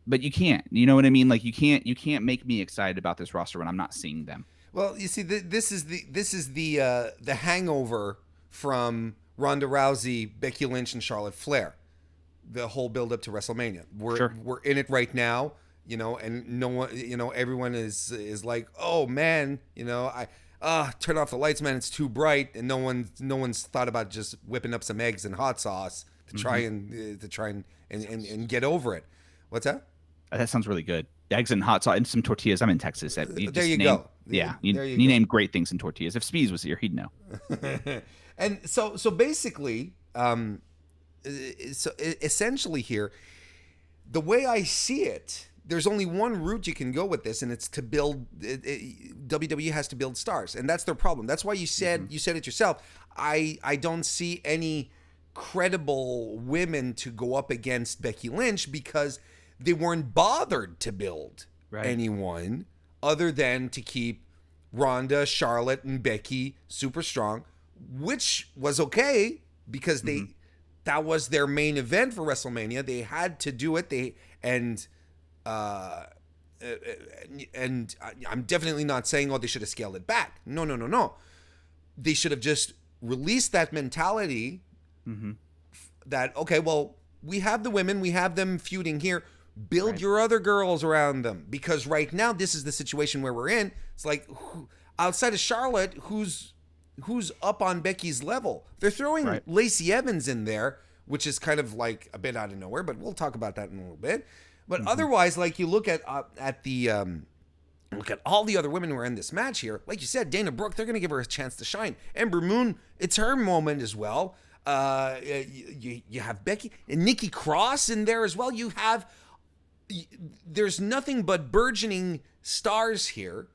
But you can't. You know what I mean? Like, you can't make me excited about this roster when I'm not seeing them. Well, you see, this is the hangover from Ronda Rousey, Becky Lynch, and Charlotte Flair. The whole build up to WrestleMania. We're in it right now, and no one, everyone is like, oh man, turn off the lights, man, it's too bright, and no one's thought about just whipping up some eggs and hot sauce to try and get over it. What's that? That sounds really good. Eggs and hot sauce and some tortillas. I'm in Texas. There you go. Yeah, you named great things in tortillas. If Spees was here, he'd know. And so basically, essentially here, the way I see it, there's only one route you can go with this, and it's to build. WWE has to build stars, and that's their problem. That's why you said it yourself. I don't see any credible women to go up against Becky Lynch because they weren't bothered to build anyone other than to keep Ronda, Charlotte, and Becky super strong, which was okay because that was their main event for WrestleMania. They had to do it. And I'm definitely not saying, they should have scaled it back. No. They should have just released that mentality that, okay, well, we have the women, we have them feuding here. Build your other girls around them, because right now this is the situation where we're in. It's like, outside of Charlotte, who's who's up on Becky's level. They're throwing Lacey Evans in there, which is kind of like a bit out of nowhere, but we'll talk about that in a little bit. But otherwise, like you look at look at all the other women who are in this match here. Like you said, Dana Brooke, they're going to give her a chance to shine. Ember Moon, it's her moment as well. You have Becky and Nikki Cross in there as well. There's nothing but burgeoning stars here.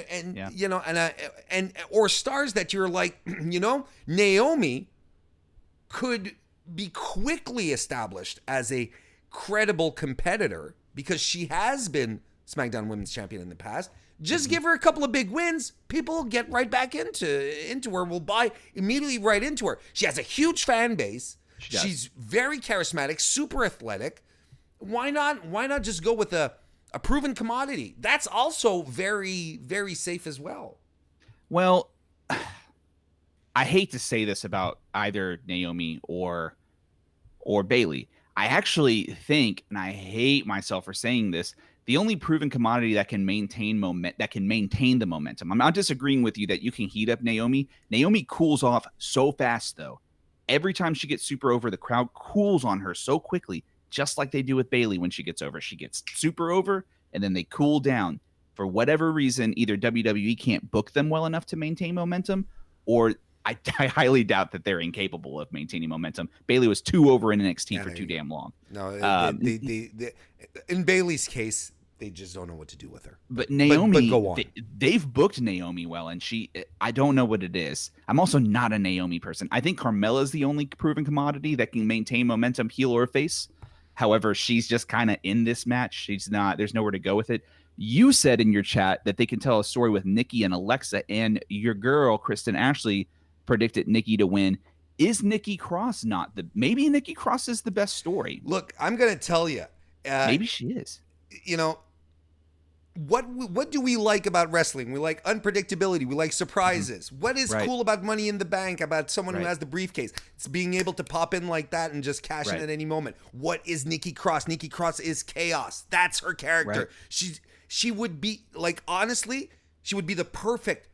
And you know, or stars that you're like, you know, Naomi could be quickly established as a credible competitor because she has been SmackDown Women's Champion in the past. Just give her a couple of big wins, people will get right back into her. Will buy immediately right into her. She has a huge fan base. She's very charismatic, super athletic. Why not just go with a proven commodity? That's also very, very safe as well. Well, I hate to say this about either Naomi or Bayley. I actually think, and I hate myself for saying this, the only proven commodity that can maintain the momentum. I'm not disagreeing with you that you can heat up Naomi. Naomi cools off so fast, though. Every time she gets super over, the crowd cools on her so quickly, just like they do with Bayley when she gets over. She gets super over, and then they cool down. For whatever reason, either WWE can't book them well enough to maintain momentum, or I highly doubt that they're incapable of maintaining momentum. Bayley was too over in NXT for too damn long. No, they in Bayley's case, they just don't know what to do with her. But Naomi, but go on. They've booked Naomi well, and I don't know what it is. I'm also not a Naomi person. I think Carmella's the only proven commodity that can maintain momentum, heel or face. However, she's just kind of in this match. She's not. There's nowhere to go with it. You said in your chat that they can tell a story with Nikki and Alexa, and your girl, Kristen Ashley, predicted Nikki to win. Is Nikki Cross not maybe Nikki Cross is the best story? Look, I'm going to tell you. Maybe she is. You know, what do we like about wrestling? We like unpredictability. We like surprises. What is cool about Money in the Bank, about someone who has the briefcase? It's being able to pop in like that and just cash in at any moment. What is Nikki Cross? Nikki Cross is chaos. That's her character. She would be, like, honestly, she would be the perfect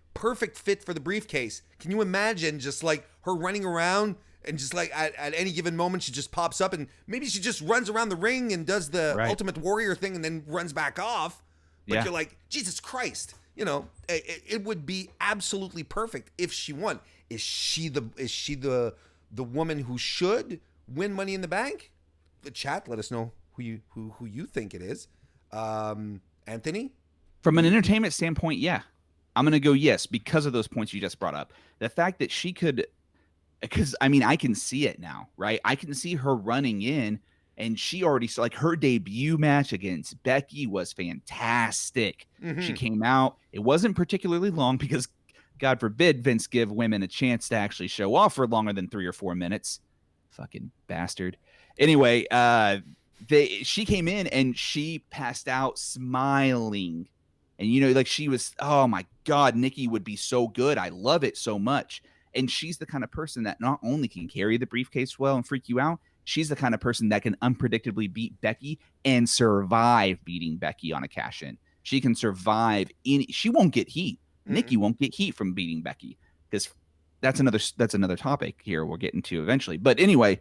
fit for the briefcase. Can you imagine just like her running around and just like at any given moment she just pops up and maybe she just runs around the ring and does the Ultimate Warrior thing and then runs back off. But you're like, Jesus Christ, you know, it would be absolutely perfect if she won. Is she the woman who should win Money in the Bank? The chat, let us know who you think it is. Anthony? From an entertainment standpoint, yeah. I'm going to go yes because of those points you just brought up. The fact that she could, because I mean, I can see it now, right? I can see her running in, and she already saw, like, her debut match against Becky was fantastic. She came out. It wasn't particularly long because, God forbid, Vince give women a chance to actually show off for longer than 3 or 4 minutes. Fucking bastard. Anyway, she came in and she passed out smiling. And, you know, like, she was, oh my God, Nikki would be so good. I love it so much. And she's the kind of person that not only can carry the briefcase well and freak you out, she's the kind of person that can unpredictably beat Becky and survive beating Becky on a cash-in. She can survive. She won't get heat. Nikki won't get heat from beating Becky, because that's another topic here we'll get into eventually. But anyway,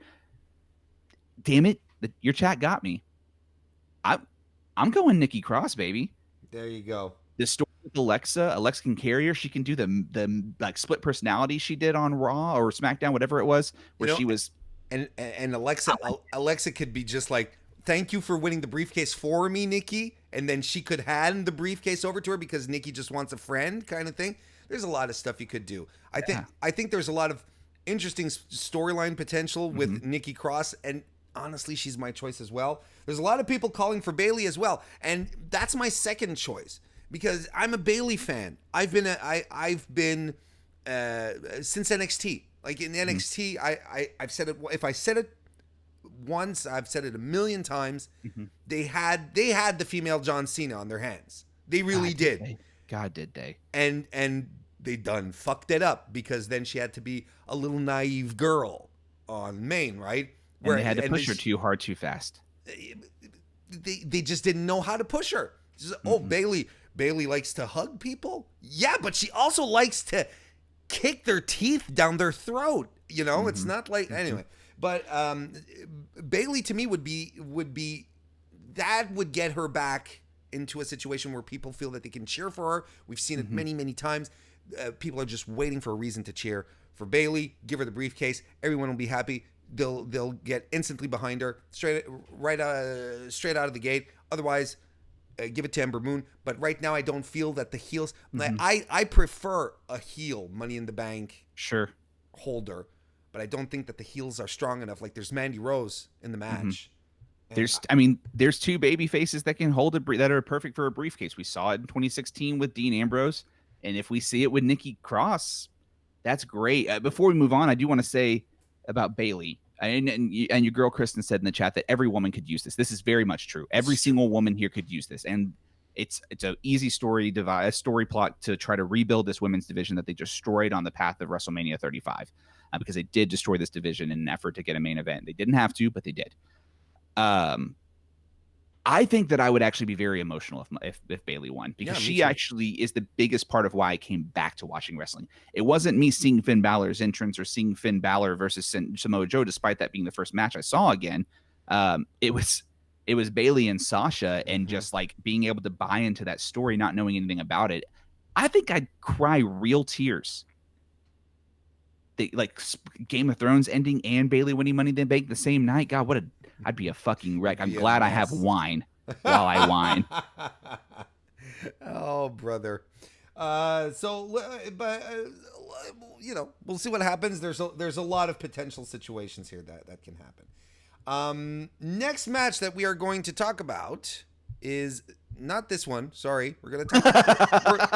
damn it, your chat got me. I'm going Nikki Cross, baby. There you go. This story with Alexa can carry her. She can do the like split personality she did on Raw or SmackDown, whatever it was, where she was. And Alexa could be just like, thank you for winning the briefcase for me, Nikki. And then she could hand the briefcase over to her because Nikki just wants a friend, kind of thing. There's a lot of stuff you could do. I think there's a lot of interesting storyline potential with Nikki Cross, and honestly, she's my choice as well. There's a lot of people calling for Bayley as well, and that's my second choice because I'm a Bayley fan. I've been since NXT. Like in NXT, I've said it. If I said it once, I've said it a million times. They had the female John Cena on their hands. They really did. God, did they? And they done fucked it up because then she had to be a little naive girl on main, right? Where they had to push her too hard, too fast. They just didn't know how to push her. Just, Bayley likes to hug people. Yeah, but she also likes to kick their teeth down their throat. You know, it's not like anyway. But Bailey to me would be that would get her back into a situation where people feel that they can cheer for her. We've seen it many times. People are just waiting for a reason to cheer for Bailey. Give her the briefcase. Everyone will be happy. They'll get instantly behind her straight out of the gate. Otherwise, give it to Ember Moon. But right now, I don't feel that the heels. I prefer a heel Money in the Bank holder, but I don't think that the heels are strong enough. Like there's Mandy Rose in the match. There's two baby faces that can hold that are perfect for a briefcase. We saw it in 2016 with Dean Ambrose, and if we see it with Nikki Cross, that's great. Before we move on, I do want to say about Bailey, and your girl Kristen said in the chat that every woman could use this. This is very much true. Every single woman here could use this, and it's an easy story plot to try to rebuild this women's division that they destroyed on the path of WrestleMania 35, because they did destroy this division in an effort to get a main event. They didn't have to, but they did. I think that I would actually be very emotional if Bailey won, because she actually is the biggest part of why I came back to watching wrestling. It wasn't me seeing Finn Balor's entrance or seeing Finn Balor versus Samoa Joe, despite that being the first match I saw again. It was Bailey and Sasha, and just like being able to buy into that story, not knowing anything about it. I think I'd cry real tears. Like Game of Thrones ending and Bailey winning Money in the Bank the same night. God, I'd be a fucking wreck. I'm glad I have wine while I whine. Oh, brother. You know, we'll see what happens. There's a lot of potential situations here that can happen. Next match that we are going to talk about is not this one. Sorry, we're gonna talk.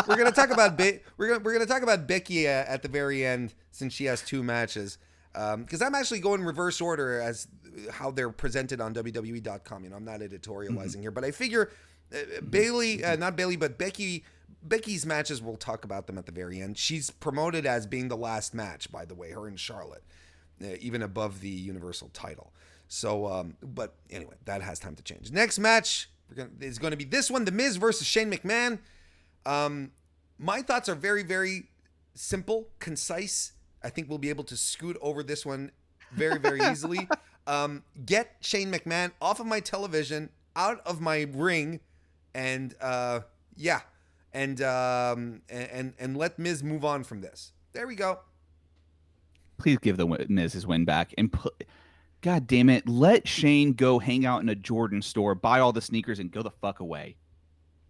we're gonna talk about we're gonna talk about Becky at the very end, since she has two matches. Because I'm actually going reverse order as how they're presented on WWE.com. You know, I'm not editorializing here, but I figure not Bailey, but Becky's matches, we'll talk about them at the very end. She's promoted as being the last match, by the way, her and Charlotte, even above the Universal title. So, but anyway, that has time to change. Next match is going to be this one, The Miz versus Shane McMahon. My thoughts are very, very simple, concise. I think we'll be able to scoot over this one very, very easily. Get Shane McMahon off of my television, out of my ring, and let Miz move on from this. There we go. Please give the Miz his win back, and God damn it, let Shane go hang out in a Jordan store, buy all the sneakers, and go the fuck away.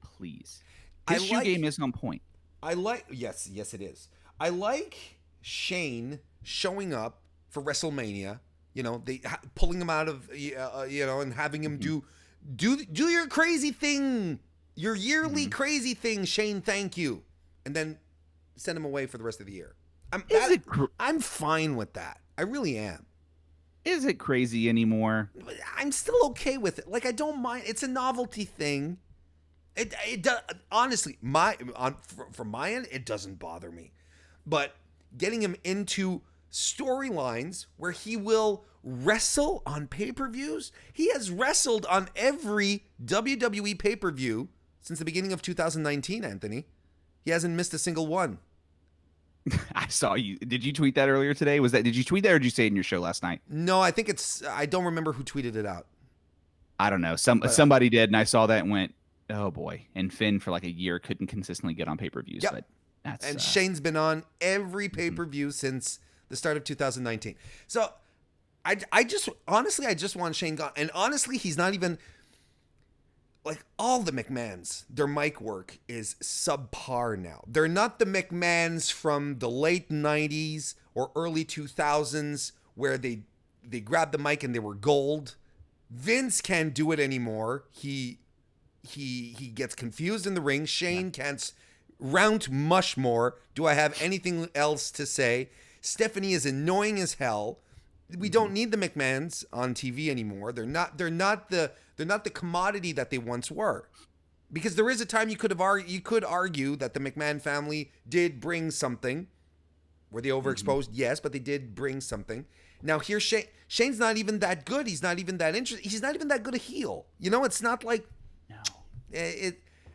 Please. His shoe game is on point. Yes, it is. I like Shane showing up for WrestleMania. You know, they pulling him out of and having him do your crazy thing, your yearly crazy thing, Shane. Thank you, and then send him away for the rest of the year. I'm fine with that. I really am. Is it crazy anymore? I'm still okay with it. Like, I don't mind. It's a novelty thing. It does, honestly, from my end, it doesn't bother me. But getting him into storylines where he will wrestle on pay-per-views. He has wrestled on every WWE pay-per-view since the beginning of 2019, Anthony. He hasn't missed a single one. I saw you. Did you tweet that earlier today? Did you tweet that, or did you say it in your show last night? No, I think I don't remember who tweeted it out. I don't know. Somebody did, and I saw that and went, oh boy. And Finn for like a year couldn't consistently get on pay-per-views. Yep. But Shane's been on every pay-per-view since the start of 2019. So I just want Shane gone. And honestly, he's not even, like, all the McMahons, their mic work is subpar now. They're not the McMahons from the late 90s or early 2000s where they grabbed the mic and they were gold. Vince can't do it anymore. He gets confused in the ring. Shane can't round much more. Do I have anything else to say? Stephanie is annoying as hell. We don't need the McMahons on TV anymore. They're not the commodity that they once were. Because there is a time you could argue that the McMahon family did bring something. Were they overexposed? Yes, but they did bring something. Now here Shane's not even that good. He's not even that interesting. He's not even that good a heel. You know, it's not like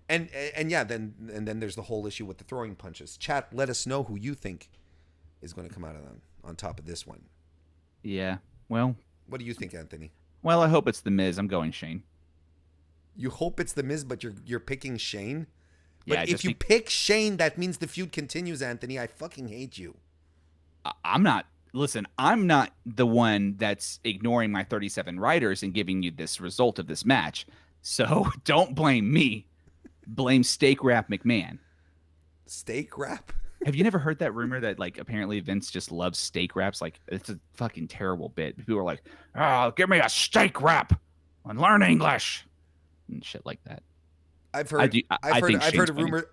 then there's the whole issue with the throwing punches. Chat, let us know who you think is going to come out on top of this one. Yeah. Well, what do you think, Anthony? Well, I hope it's The Miz. I'm going Shane. You hope it's The Miz, but you're picking Shane? Yeah, but if you pick Shane, that means the feud continues, Anthony. I fucking hate you. I'm not. Listen, I'm not the one that's ignoring my 37 writers and giving you this result of this match. So don't blame me. Blame Steak Wrap McMahon. Steak Wrap? Have you never heard that rumor that, like, apparently Vince just loves steak wraps? Like, it's a fucking terrible bit. People are like, "Oh, give me a steak wrap and learn English," and shit like that. I've heard a rumor.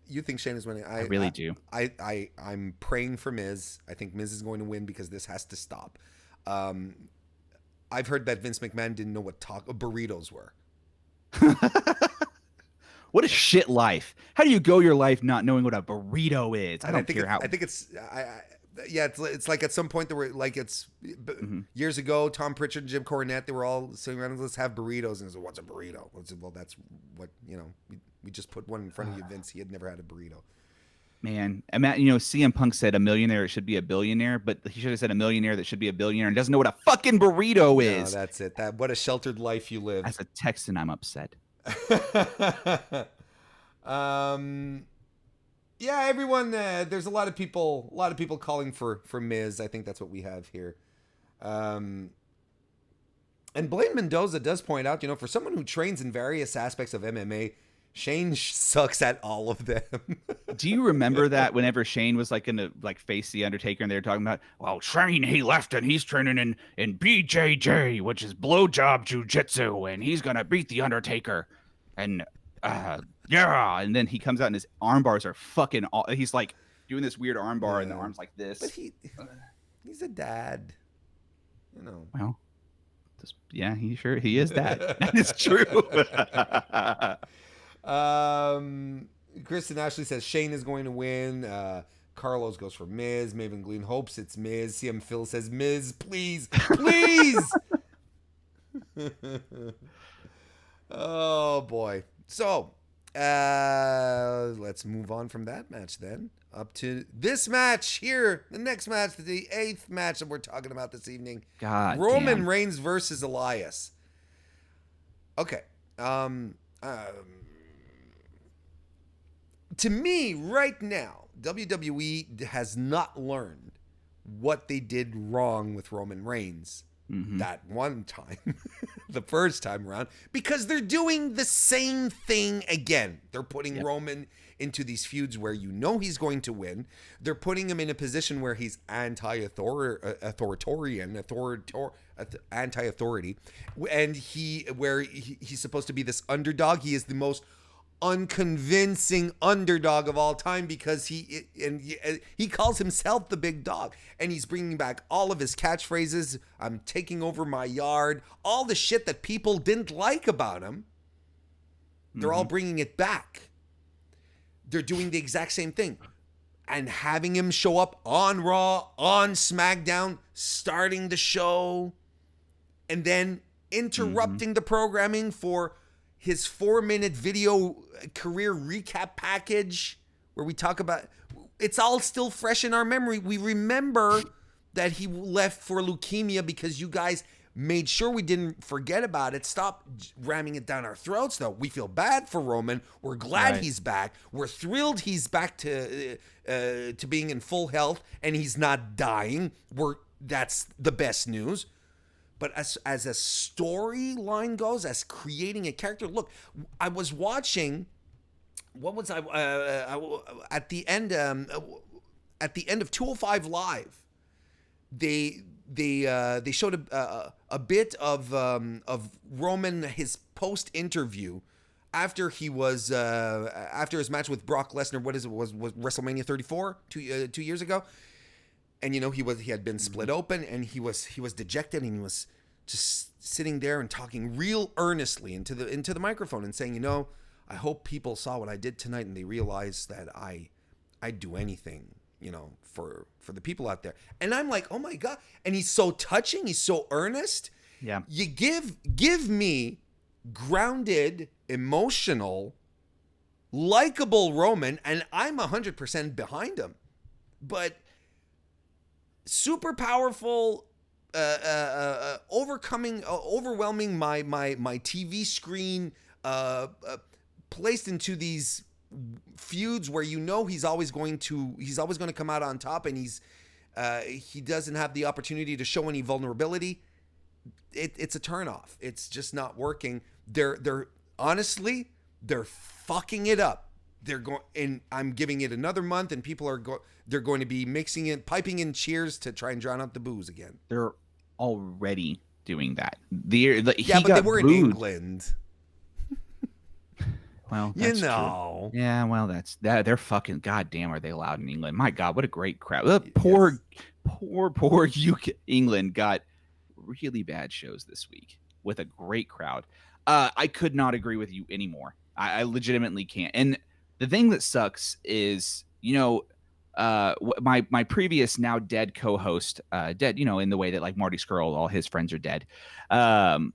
You think Shane is winning? I really do. I'm praying for Miz. I think Miz is going to win because this has to stop. I've heard that Vince McMahon didn't know what burritos were. What a shit life. How do you go your life not knowing what a burrito is? I don't care how. I think it's it's like at some point there were like years ago, Tom Pritchard and Jim Cornette, they were all sitting around, let's have burritos. And I said, what's a burrito? I said, well, that's what, we just put one in front of you, Vince. He had never had a burrito. Man, CM Punk said a millionaire should be a billionaire, but he should have said a millionaire that should be a billionaire and doesn't know what a fucking burrito is. No, that's it. What a sheltered life you live. As a Texan, I'm upset. Yeah, everyone. There's a lot of people calling for Miz. I think that's what we have here. And Blaine Mendoza does point out, for someone who trains in various aspects of MMA, Shane sucks at all of them. Do you remember that whenever Shane was like gonna face the Undertaker and they were talking about, well, Shane, he left and he's training in BJJ, which is blowjob jujitsu, and he's gonna beat the Undertaker, and yeah, and then he comes out and his arm bars are fucking. He's like doing this weird arm bar and the arms like this. But he's a dad, Well, he is that. That is true. Kristen Ashley says Shane is going to win. Carlos goes for Miz. Maven Glean hopes it's Miz. CM Phil says Miz, please. Oh boy. So let's move on from that match then up to this match here. The next match, the 8th match that we're talking about this evening. God, Roman Reigns versus Elias. Okay. To me, right now, WWE has not learned what they did wrong with Roman Reigns that one time, the first time around, because they're doing the same thing again. They're putting Roman into these feuds where he's going to win. They're putting him in a position where he's anti-authority, and he's supposed to be this underdog. He is the most unconvincing underdog of all time because he calls himself the big dog, and he's bringing back all of his catchphrases. I'm taking over my yard, all the shit that people didn't like about him. They're all bringing it back. They're doing the exact same thing and having him show up on Raw, on SmackDown, starting the show, and then interrupting the programming for his 4-minute video career recap package where we talk about, it's all still fresh in our memory. We remember that he left for leukemia because you guys made sure we didn't forget about it. Stop ramming it down our throats, though. We feel bad for Roman. We're glad he's back. We're thrilled he's back to being in full health and he's not dying. That's the best news. But as a storyline goes, as creating a character, look, I was watching. What was I at the end? At the end of 205 Live, they showed a bit of Roman, his post interview after he was after his match with Brock Lesnar. What is it? Was WrestleMania 34 2 years ago? And he had been split open, and he was dejected, and he was just sitting there and talking real earnestly into the microphone and saying, I hope people saw what I did tonight and they realized that I'd do anything, for the people out there. And I'm like, oh my God. And he's so touching, he's so earnest. Yeah. You give me grounded, emotional, likable Roman, and I'm 100% behind him. But super powerful, overwhelming my TV screen, placed into these feuds where he's always going to come out on top, and he doesn't have the opportunity to show any vulnerability. It's a turnoff. It's just not working. They're honestly, they're fucking it up. They're going, and I'm giving it another month, and people are they're going to be piping in cheers to try and drown out the booze again. They're already doing that. But they were in England. Well, that's true. Yeah, well, that's that. They're fucking goddamn. Are they loud in England? My God, what a great crowd. Poor UK. England got really bad shows this week with a great crowd. I could not agree with you anymore. I legitimately can't. And the thing that sucks is, my previous now dead co-host, dead, in the way that like Marty Skrull, all his friends are dead. My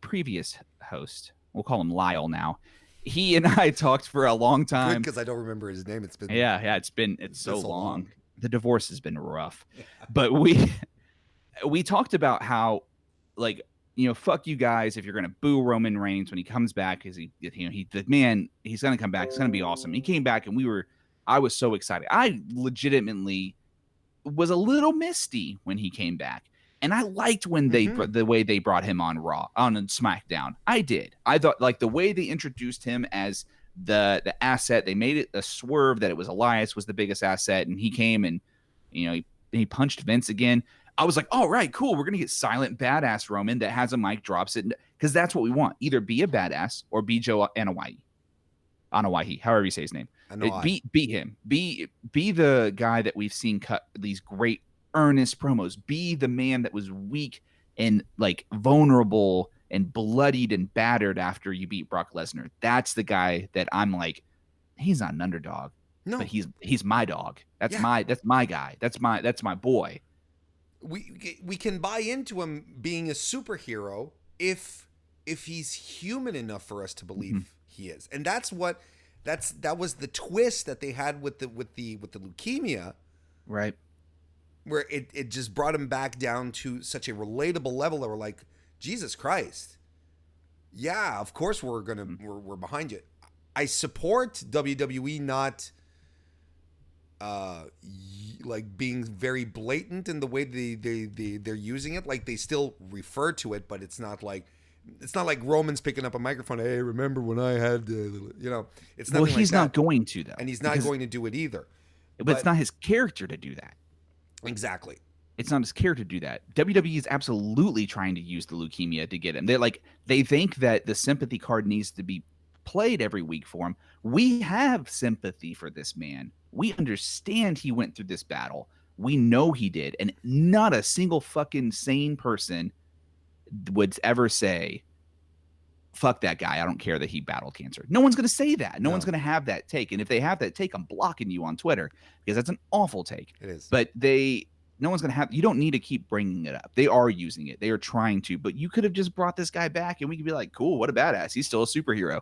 previous host, we'll call him Lyle now. He and I talked for a long time. Because I don't remember his name. It's been it's so long. The divorce has been rough. But we talked about how, like, fuck you guys if you're gonna boo Roman Reigns when he comes back, because he's gonna come back. It's gonna be awesome. He came back, and I was so excited. I legitimately was a little misty when he came back. And I liked when the way they brought him on Raw, on SmackDown. I did. I thought, like, the way they introduced him as the asset, they made it a swerve that it was Elias was the biggest asset, and he came and he punched Vince again. I was like, all right, cool. We're gonna get silent badass Roman that has a mic, drops it, because that's what we want. Either be a badass or be Joe Anoa'i, however you say his name. Be him. Be the guy that we've seen cut these great earnest promos. Be the man that was weak and like vulnerable and bloodied and battered after you beat Brock Lesnar. That's the guy that I'm like, he's not an underdog. No, but he's my dog. That's my guy. That's my boy. We can buy into him being a superhero if he's human enough for us to believe he is. And that was the twist that they had with the leukemia. Right. Where it just brought him back down to such a relatable level that we're like, Jesus Christ. Yeah, of course we're behind you. I support WWE not like being very blatant in the way they're using it. Like, they still refer to it, but it's not like Roman's picking up a microphone. Hey, remember when I had it's not. Well, he's not going to, though, and he's not going to do it either. But it's not his character to do that. Exactly. It's not his character to do that. WWE is absolutely trying to use the leukemia to get him. They think that the sympathy card needs to be played every week for him. We have sympathy for this man. We understand he went through this battle. We know he did. And not a single fucking sane person would ever say, fuck that guy, I don't care that he battled cancer. No one's going to say that. No one's going to have that take. And if they have that take, I'm blocking you on Twitter, because that's an awful take. It is. But no one's going to have, you don't need to keep bringing it up. They are using it. They are trying to, but you could have just brought this guy back and we could be like, cool, what a badass. He's still a superhero.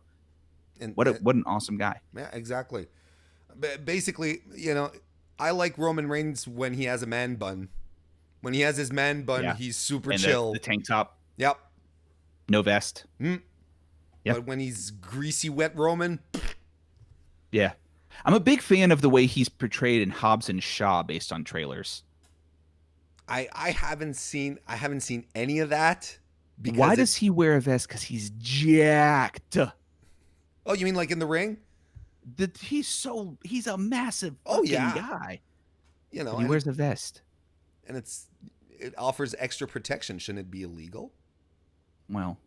And what an awesome guy. Yeah, exactly. Basically, I like Roman Reigns when he has a man bun. When he has his man bun, he's super chill. The tank top. Yep. No vest. Yep. But when he's greasy, wet Roman. Yeah. I'm a big fan of the way he's portrayed in Hobbs and Shaw based on trailers. I haven't seen any of that. Why does he wear a vest? Because he's jacked. Oh, you mean like in the ring? He's a massive guy. He wears a vest. And it offers extra protection. Shouldn't it be illegal? Well,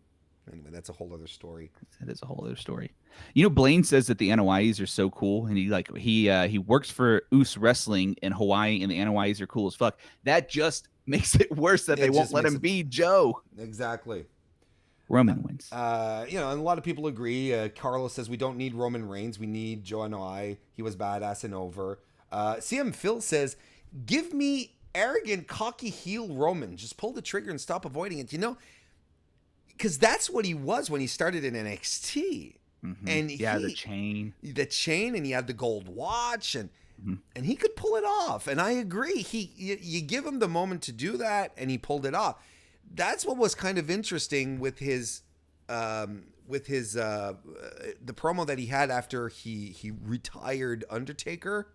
anyway, that's a whole other story. That is a whole other story. Blaine says that the Anoa'is are so cool, and he works for Oos Wrestling in Hawaii, and the Anoa'is are cool as fuck. That just makes it worse that they won't let him be Joe. Exactly. Roman wins. And a lot of people agree. Carlos says we don't need Roman Reigns. We need Joe Anoa'i. He was badass and over. CM Phil says, give me arrogant, cocky heel Roman. Just pull the trigger and stop avoiding it. Because that's what he was when he started in NXT. Mm-hmm. And the chain, and he had the gold watch, and and he could pull it off. And I agree. You give him the moment to do that, and he pulled it off. That's what was kind of interesting with his the promo that he had after he retired Undertaker.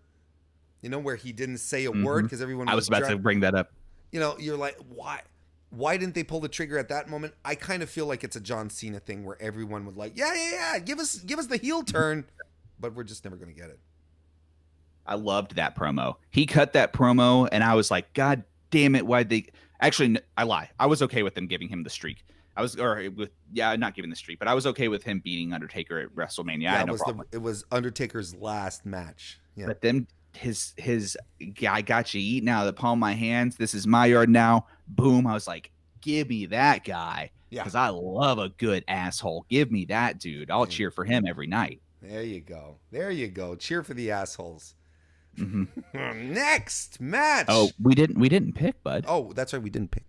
You know, where he didn't say a word because everyone. I was about to bring that up. You know, you're like, why? Why didn't they pull the trigger at that moment? I kind of feel like it's a John Cena thing where everyone would like, yeah, give us the heel turn, but we're just never going to get it. I loved that promo. He cut that promo, and I was like, God damn it! Why'd they? Actually, I lie. I was okay with them giving him the streak. Not giving the streak, but I was okay with him beating Undertaker at WrestleMania. Yeah, I had no problem. It was Undertaker's last match. Yeah. But then his I got you eating out of the palm of my hands. This is my yard now. Boom. I was like, give me that guy. Yeah. Because I love a good asshole. Give me that dude. I'll cheer for him every night. There you go. Cheer for the assholes. Next match. Oh, we didn't pick, bud. Oh, that's right. We didn't pick.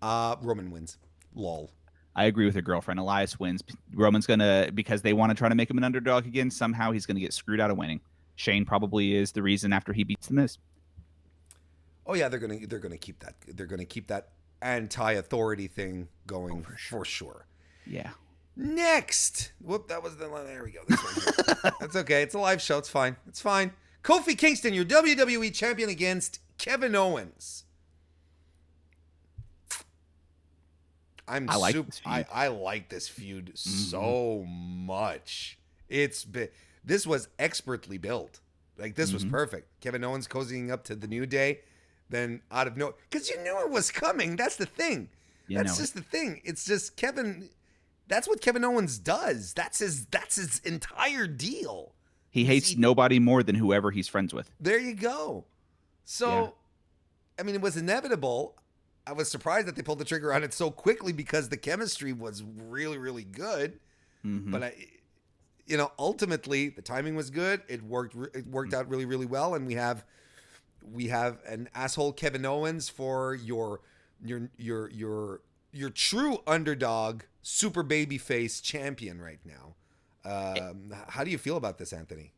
Roman wins. Lol. I agree with your girlfriend. Elias wins. Roman's because they want to try to make him an underdog again. Somehow he's gonna get screwed out of winning. Shane probably is the reason after he beats the Miz. Oh yeah, they're gonna keep that. They're gonna keep that anti-authority thing going for sure. Yeah. Next, whoop, that was the line. There we go. This one here. That's okay. It's a live show. It's fine. Kofi Kingston, your WWE champion against Kevin Owens. I like this feud so much. This was expertly built. Like, this was perfect. Kevin Owens cozying up to the New Day, then out of nowhere, because you knew it was coming. That's the thing. That's just the thing. It's just Kevin. That's what Kevin Owens does. That's his entire deal. He hates nobody more than whoever he's friends with. There you go. So, I mean, it was inevitable. I was surprised that they pulled the trigger on it so quickly because the chemistry was really, really good. But ultimately the timing was good. It worked out really, really well, and we have an asshole Kevin Owens for your true underdog, super babyface champion right now. How do you feel about this, Anthony?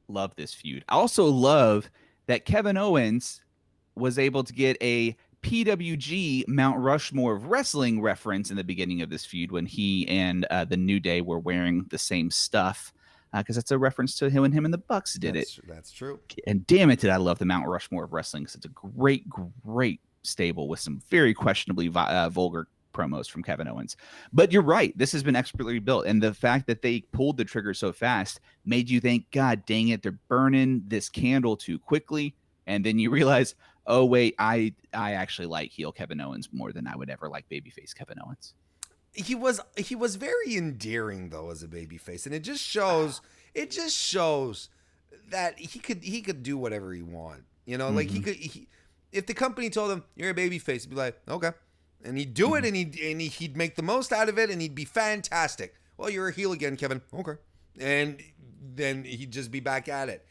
Love this feud. I also love that Kevin Owens was able to get a PWG Mount Rushmore of wrestling reference in the beginning of this feud when he and the New Day were wearing the same stuff, because that's a reference to him and the Bucks did it. That's true. And damn it, did I love the Mount Rushmore of wrestling, because it's a great, great stable with some very questionably vulgar promos from Kevin Owens. But you're right, this has been expertly built, and the fact that they pulled the trigger so fast made you think, God dang it, they're burning this candle too quickly. And then you realize, oh wait, I actually like heel Kevin Owens more than I would ever like babyface Kevin Owens. He was very endearing though as a babyface, and it just shows that he could do whatever he want. You know, like if the company told him you're a babyface, he'd be like, okay, and he'd do it, and he'd make the most out of it, and he'd be fantastic. Well, you're a heel again, Kevin. Okay, and then he'd just be back at it.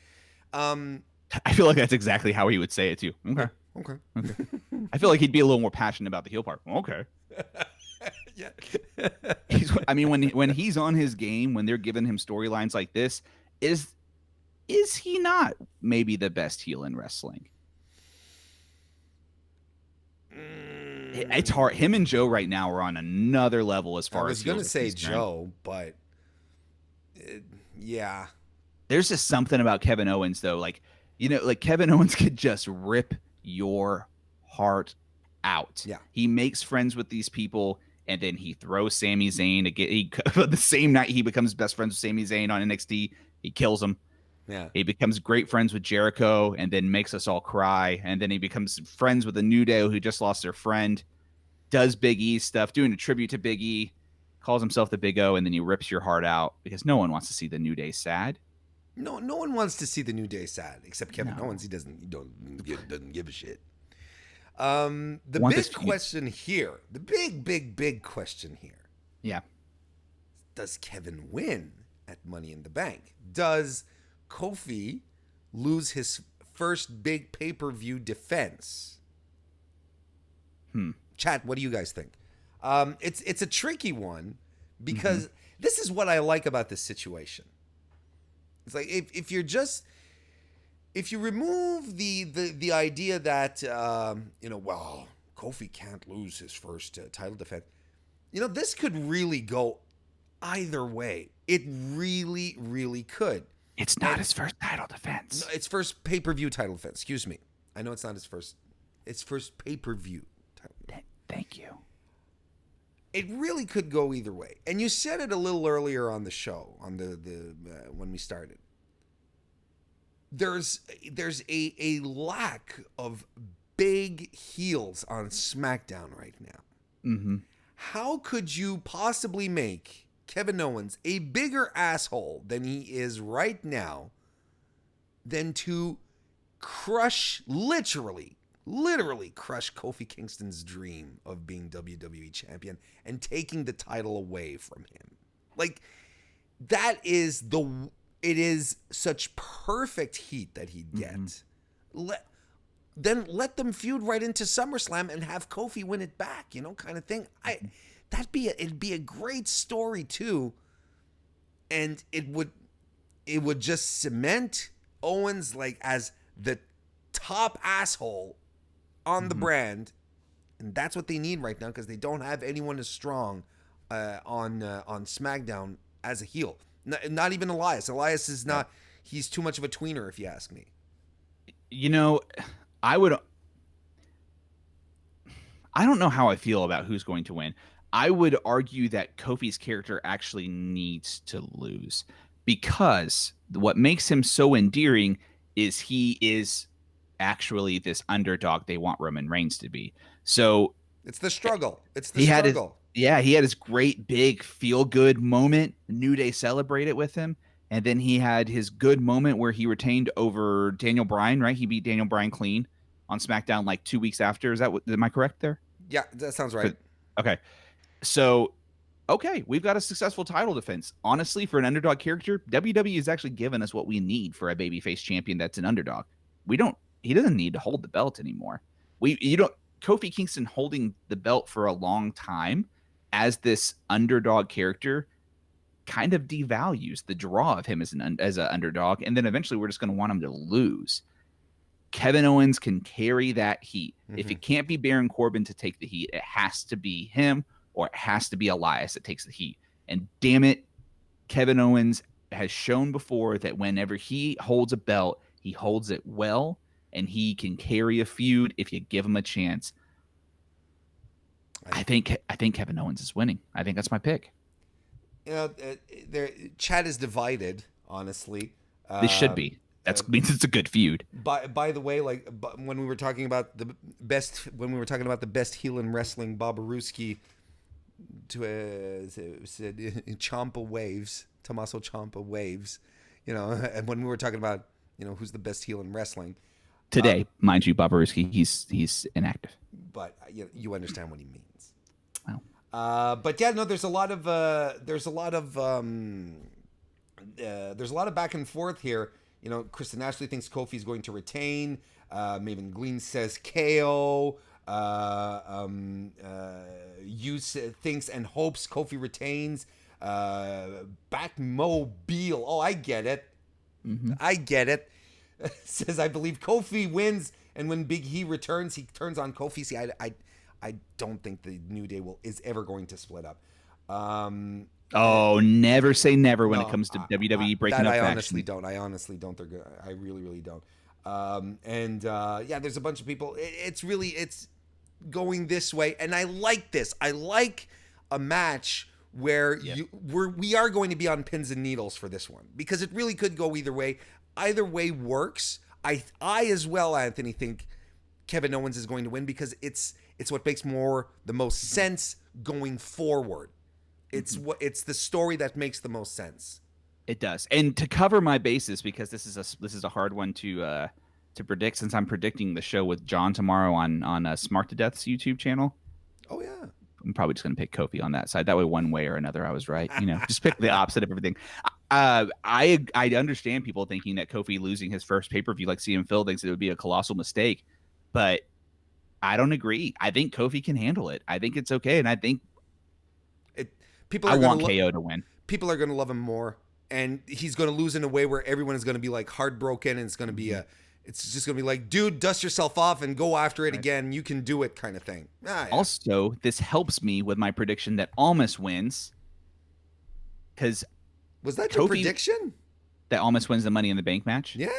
I feel like that's exactly how he would say it too. Okay. I feel like he'd be a little more passionate about the heel part. Okay. Yeah. When he's on his game, when they're giving him storylines like this, is he not maybe the best heel in wrestling? It's hard. Him and Joe right now are on another level as far as. I was going to say Joe, but yeah. There's just something about Kevin Owens though, like Kevin Owens could just rip your heart out. Yeah. He makes friends with these people, and then he throws Sami Zayn the same night he becomes best friends with Sami Zayn on NXT. He kills him. Yeah. He becomes great friends with Jericho, and then makes us all cry. And then he becomes friends with the New Day, who just lost their friend. Does Big E stuff, doing a tribute to Big E. Calls himself the Big O, and then he rips your heart out because no one wants to see the New Day sad. No one wants to see the New Day sad except Kevin Owens. He doesn't give a shit. The big question here, the big question here. Yeah. Does Kevin win at Money in the Bank? Does Kofi lose his first big pay-per-view defense? Chat, what do you guys think? It's a tricky one because this is what I like about this situation. It's like if you're just if you remove the idea that well, Kofi can't lose his first title defense, this could really go either way. It really, really could. It's not his first title defense. No, it's first pay-per-view title defense. Excuse me. I know it's not his first. It's first pay-per-view title. Thank you. It really could go either way. And you said it a little earlier on the show, on the when we started. There's a lack of big heels on SmackDown right now. Mm-hmm. How could you possibly make Kevin Owens a bigger asshole than he is right now than to crush, literally crush Kofi Kingston's dream of being WWE champion and taking the title away from him? Like, it is such perfect heat that he'd get. Mm-hmm. Let them feud right into SummerSlam and have Kofi win it back, kind of thing. It'd be a great story too, and it would just cement Owens like as the top asshole on the brand, and that's what they need right now because they don't have anyone as strong on SmackDown as a heel. Not even Elias. Elias is not. He's too much of a tweener, if you ask me. I don't know how I feel about who's going to win. I would argue that Kofi's character actually needs to lose because what makes him so endearing is he is actually this underdog they want Roman Reigns to be. So it's the struggle. He had his great big feel good moment. New Day celebrated with him. And then he had his good moment where he retained over Daniel Bryan, right? He beat Daniel Bryan clean on SmackDown like 2 weeks after. Am I correct there? Yeah, that sounds right. Okay. So, we've got a successful title defense. Honestly, for an underdog character, WWE has actually given us what we need for a babyface champion that's an underdog. He doesn't need to hold the belt anymore. Kofi Kingston holding the belt for a long time as this underdog character kind of devalues the draw of him as an underdog, and then eventually we're just going to want him to lose. Kevin Owens can carry that heat. Mm-hmm. If it can't be Baron Corbin to take the heat, it has to be him or it has to be Elias that takes the heat. And damn it, Kevin Owens has shown before that whenever he holds a belt, he holds it well, and he can carry a feud if you give him a chance. I think Kevin Owens is winning. I think that's my pick. Chat is divided, honestly. This should be. That means it's a good feud. By the way, when we were talking about the best heel in wrestling, Bobaruski said Ciampa waves, Tommaso Ciampa waves, and when we were talking about who's the best heel in wrestling today, mind you, Bobaruski, he's inactive, but you understand what he means. Well, but yeah, no, there's a lot of back and forth here. Kristen Ashley thinks Kofi's going to retain. Maven Glean says KO. Thinks and hopes Kofi retains. Batmobile. Oh, I get it. Mm-hmm. I get it. Says, I believe Kofi wins, and when Big E returns, he turns on Kofi. See, I don't think the New Day is ever going to split up. Never say never when it comes to WWE breaking up factions. I honestly don't. They're good. I really, really don't. There's a bunch of people. It's going this way, and I like this. I like a match where we are going to be on pins and needles for this one because it really could go either way. Either way works. I as well, Anthony, think Kevin Owens is going to win because it's what makes the most sense going forward. It's the story that makes the most sense. It does. And to cover my bases, because this is a hard one to predict, since I'm predicting the show with John tomorrow on Smark to Death's YouTube channel. Oh yeah. I'm probably just going to pick Kofi on that side. That way, one way or another, I was right. Just pick the opposite of everything. I understand people thinking that Kofi losing his first pay-per-view, like CM Phil thinks it would be a colossal mistake, but I don't agree. I think Kofi can handle it. I think it's okay, and I think I want KO to win. People are going to love him more and he's going to lose in a way where everyone is going to be like heartbroken, and it's going to be it's just going to be like, dude, dust yourself off and go after it again. You can do it, kind of thing. Also, this helps me with my prediction that Almas wins, because was that your prediction? That Almas wins the Money in the Bank match? Yeah,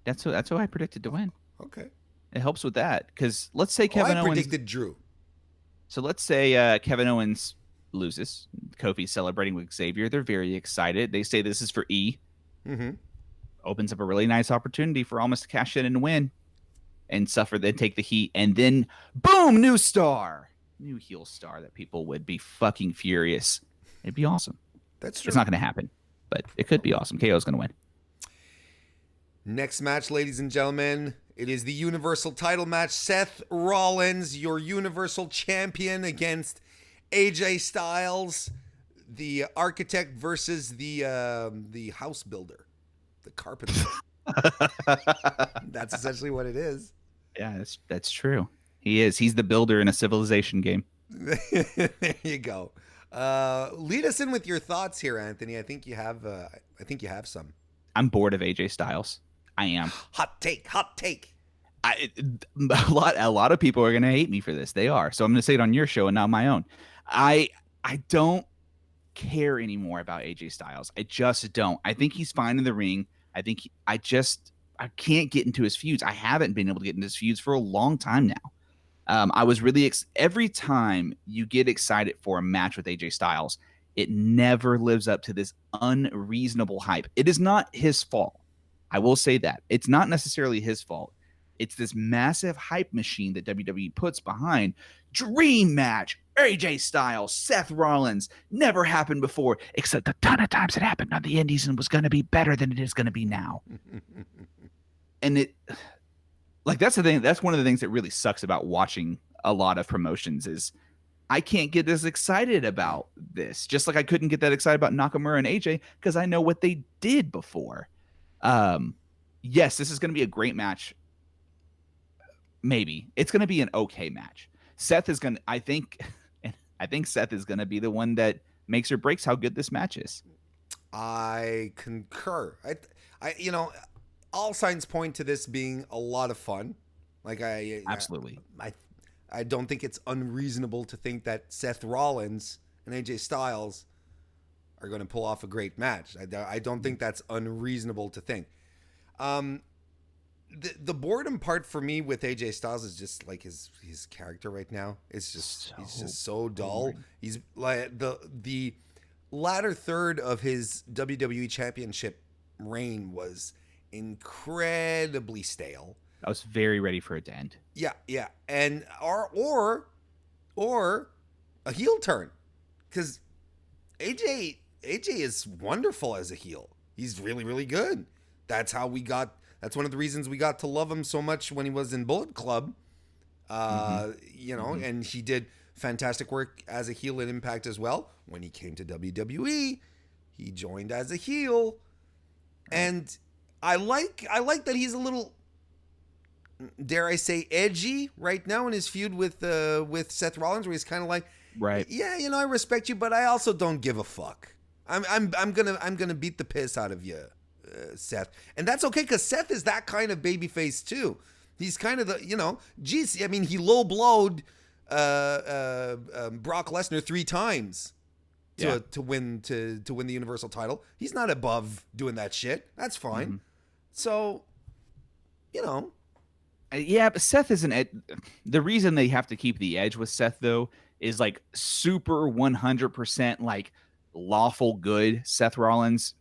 that's who I predicted to win. Okay, it helps with that, because let's say Kevin Owens. I predicted Drew. So let's say Kevin Owens loses. Kofi's celebrating with Xavier. They're very excited. They say this is for E. Mm-hmm. Opens up a really nice opportunity for Almas to cash in and win, and suffer, then take the heat, and then boom, new heel star that people would be fucking furious. It'd be awesome. That's true. It's not going to happen, but it could be awesome. KO's going to win. Next match, ladies and gentlemen, it is the Universal title match. Seth Rollins, your Universal Champion, against AJ Styles, the architect versus the house builder, the carpenter. That's essentially what it is. Yeah, that's true. He is. He's the builder in a Civilization game. There you go. Lead us in with your thoughts here, Anthony. I think you have some. I'm bored of AJ Styles. I am. Hot take. A lot of people are going to hate me for this. They are. So I'm going to say it on your show and not my own. I don't care anymore about AJ Styles. I just don't. I think he's fine in the ring. I think I can't get into his feuds. I haven't been able to get into his feuds for a long time now. I was really every time you get excited for a match with AJ Styles, it never lives up to this unreasonable hype. It is not his fault. I will say that. It's not necessarily his fault. It's this massive hype machine that WWE puts behind. Dream match, AJ Styles, Seth Rollins. Never happened before, except a ton of times it happened on the indies and was going to be better than it is going to be now. And that's the thing. That's one of the things that really sucks about watching a lot of promotions is I can't get as excited about this. Just like I couldn't get that excited about Nakamura and AJ because I know what they did before. Yes, this is going to be a great match. Maybe it's going to be an okay match. Seth is going to, I think Seth is going to be the one that makes or breaks how good this match is. I concur. All signs point to this being a lot of fun. Absolutely. I don't think it's unreasonable to think that Seth Rollins and AJ Styles are going to pull off a great match. I don't think that's unreasonable to think. The boredom part for me with AJ Styles is just like his character right now. It's just he's just so dull. Boring. He's like the latter third of his WWE Championship reign was incredibly stale. I was very ready for it to end. Yeah, and or a heel turn, because AJ is wonderful as a heel. He's really, really good. That's one of the reasons we got to love him so much when he was in Bullet Club. And he did fantastic work as a heel in Impact as well. When he came to WWE, he joined as a heel, and I like that he's a little, dare I say, edgy right now in his feud with Seth Rollins, where he's kind of like, right, yeah, I respect you, but I also don't give a fuck. I'm gonna beat the piss out of you, Seth, and that's okay because Seth is that kind of babyface too. He's kind of the, he low blowed Brock Lesnar 3 times to win the Universal title. He's not above doing that shit. That's fine. Mm-hmm. So, yeah, but Seth isn't. The reason they have to keep the edge with Seth though is like super 100% like lawful good Seth Rollins.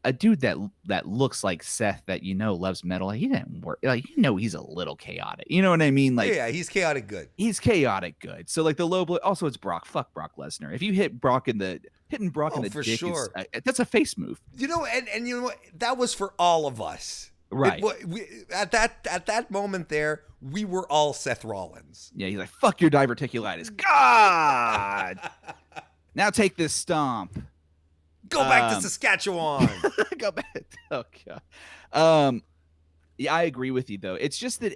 A dude that looks like Seth that loves metal. He didn't work. He's a little chaotic. You know what I mean? Like, yeah, he's chaotic good. He's chaotic good. So like the low blow. Also, it's Brock. Fuck Brock Lesnar. If you hit Brock in the for dick, sure, that's a face move. And you know what? That was for all of us. Right. At that moment there, we were all Seth Rollins. Yeah, he's like, fuck your diverticulitis. God. Now take this stomp. Go back to Saskatchewan. Go back. Oh God. Yeah, I agree with you though. It's just that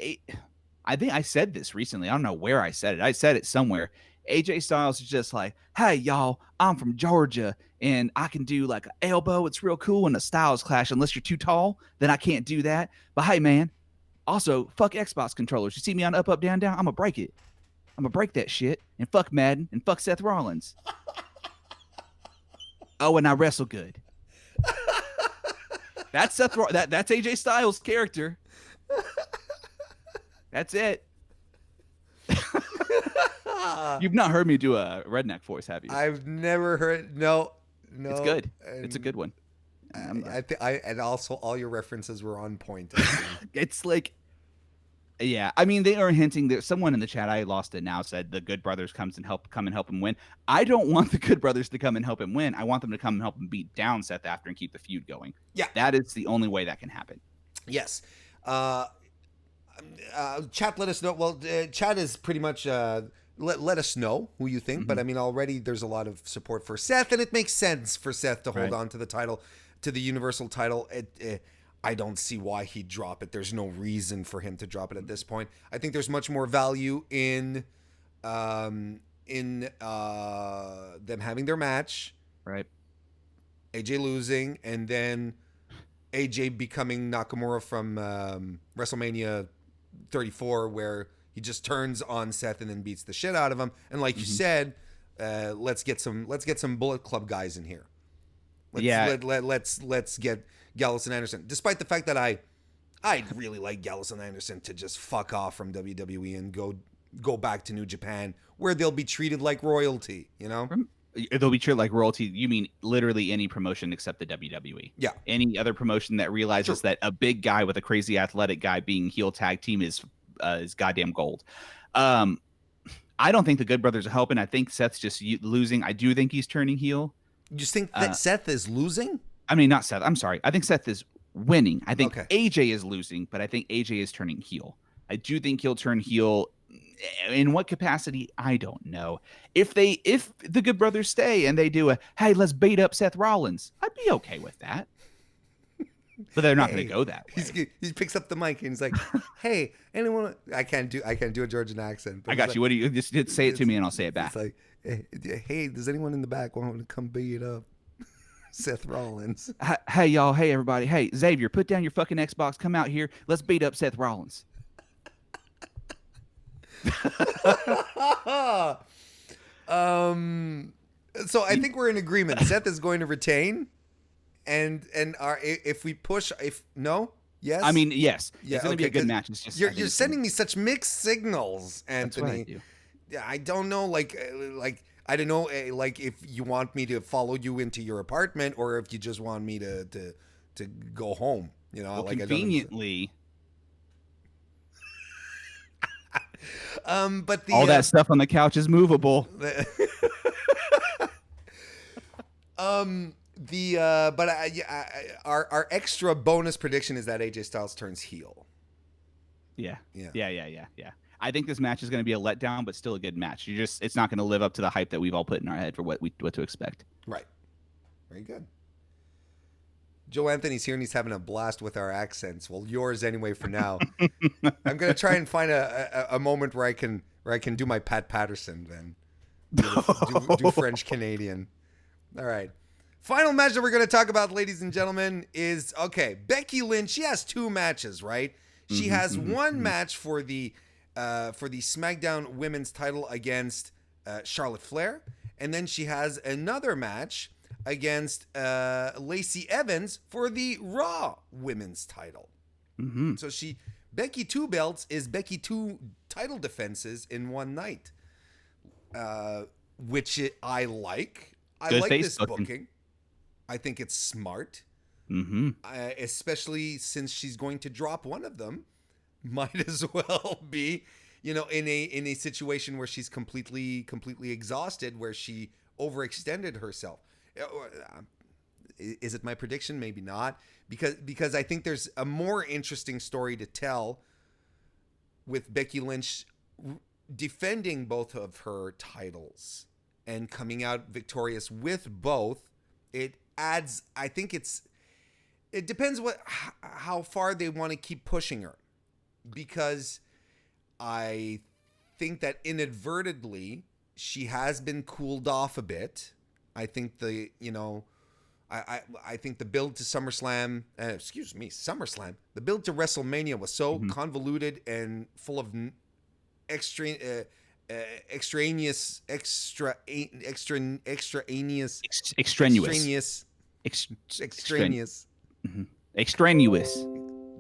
I think I said this recently. I don't know where I said it. I said it somewhere. AJ Styles is just like, hey, y'all, I'm from Georgia, and I can do like an elbow. It's real cool in a Styles clash. Unless you're too tall, then I can't do that. But hey, man, also, fuck Xbox controllers. You see me on up, up, down, down, I'm going to break it. I'm going to break that shit. And fuck Madden, and fuck Seth Rollins. Oh, and I wrestle good. That's that's AJ Styles' character. That's it. You've not heard me do a redneck voice, have you? I've never heard. No. It's good. It's a good one. And also all your references were on point. It's like, yeah. I mean, they are hinting that someone in the chat, I lost it now, said the Good Brothers come and help him win. I don't want the Good Brothers to come and help him win. I want them to come and help him beat down Seth after and keep the feud going. Yeah, that is the only way that can happen. Yes. Chat, let us know. Well, chat is pretty much let us know who you think. But I mean, already there's a lot of support for Seth, and it makes sense for Seth to hold on to the title, to the Universal title. I don't see why he'd drop it. There's no reason for him to drop it at this point. I think there's much more value in them having their match, right? AJ losing, and then AJ becoming Nakamura from WrestleMania 34, where he just turns on Seth and then beats the shit out of him. And like you said, let's get some Bullet Club guys in here. Let's get Gallows and Anderson. Despite the fact that I'd really like Gallows and Anderson to just fuck off from WWE and go back to New Japan, where they'll be treated like royalty, you know? They'll be treated like royalty. You mean literally any promotion except the WWE? Yeah. Any other promotion that realizes that a big guy with a crazy athletic guy being heel tag team is goddamn gold. I don't think the Good Brothers are helping. I think Seth's just losing. I do think he's turning heel. You just think that Seth is losing? I mean, not Seth. I'm sorry. I think Seth is winning. I think AJ is losing, but I think AJ is turning heel. I do think he'll turn heel. In what capacity, I don't know. If the Good Brothers stay and they do hey, let's beat up Seth Rollins, I'd be okay with that. But they're not going to go that way. He picks up the mic and he's like, "Hey, anyone?" I can't do a Georgian accent. I got you. What do you just say it to me and I'll say it back. It's like, "Hey, does anyone in the back want to come beat up Seth Rollins?" Hey, y'all. Hey, everybody. Hey, Xavier, put down your fucking Xbox. Come out here. Let's beat up Seth Rollins. So I think we're in agreement. Seth is going to retain. And if we push, yes. I mean, yes. It's going to be a good match. It's just you're sending me such mixed signals, Anthony. That's what I do. Yeah, I don't know. Like I don't know. Like if you want me to follow you into your apartment, or if you just want me to go home. You know, well, like conveniently. But all that stuff on the couch is movable. Our extra bonus prediction is that AJ Styles turns heel. Yeah. I think this match is going to be a letdown, but still a good match. It's not going to live up to the hype that we've all put in our head for what to expect. Right. Very good. Joe Anthony's here and he's having a blast with our accents. Well, yours anyway for now. I'm going to try and find a moment where I can do my Pat Patterson then. Do French Canadian. All right. Final match that we're going to talk about, ladies and gentlemen, is Becky Lynch. She has two matches, right? She has one match for the SmackDown Women's title against Charlotte Flair, and then she has another match against Lacey Evans for the Raw Women's title. So Becky two belts is Becky two title defenses in one night, which I like. I like this booking. I think it's smart, especially since she's going to drop one of them. Might as well be, in a situation where she's completely exhausted, where she overextended herself. Is it my prediction? Maybe not, because I think there's a more interesting story to tell with Becky Lynch defending both of her titles and coming out victorious with both. It adds, I think it depends how far they want to keep pushing her, because I think that inadvertently she has been cooled off a bit. I think the I think the build to SummerSlam, SummerSlam, the build to WrestleMania was so convoluted and full of extraneous extraneous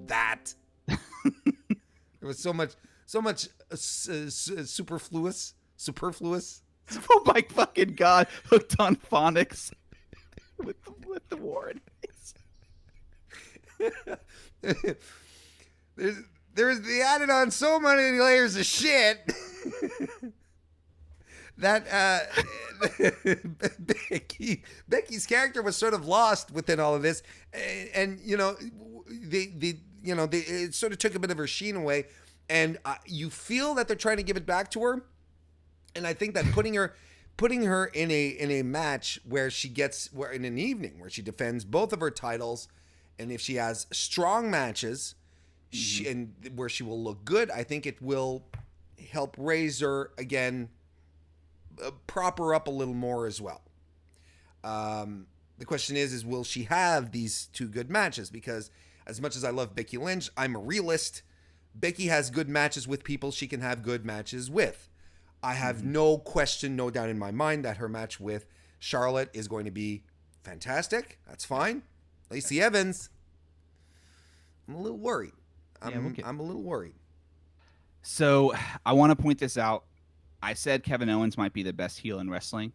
that there was so much superfluous. Oh my fucking god! Hooked on phonics with the Warren. They added on so many layers of shit that Becky's character was sort of lost within all of this, and it sort of took a bit of her sheen away, and you feel that they're trying to give it back to her, and I think that putting her in a match where in an evening where she defends both of her titles, and if she has strong matches, and where she will look good, I think it will help raise her again, prop her up a little more as well. The question is will she have these two good matches? Because as much as I love Becky Lynch, I'm a realist. Becky has good matches with people she can have good matches with. I have no question, no doubt in my mind that her match with Charlotte is going to be fantastic. That's fine. Lacey Evans, I'm a little worried. I'm a little worried. So I want to point this out. I said Kevin Owens might be the best heel in wrestling.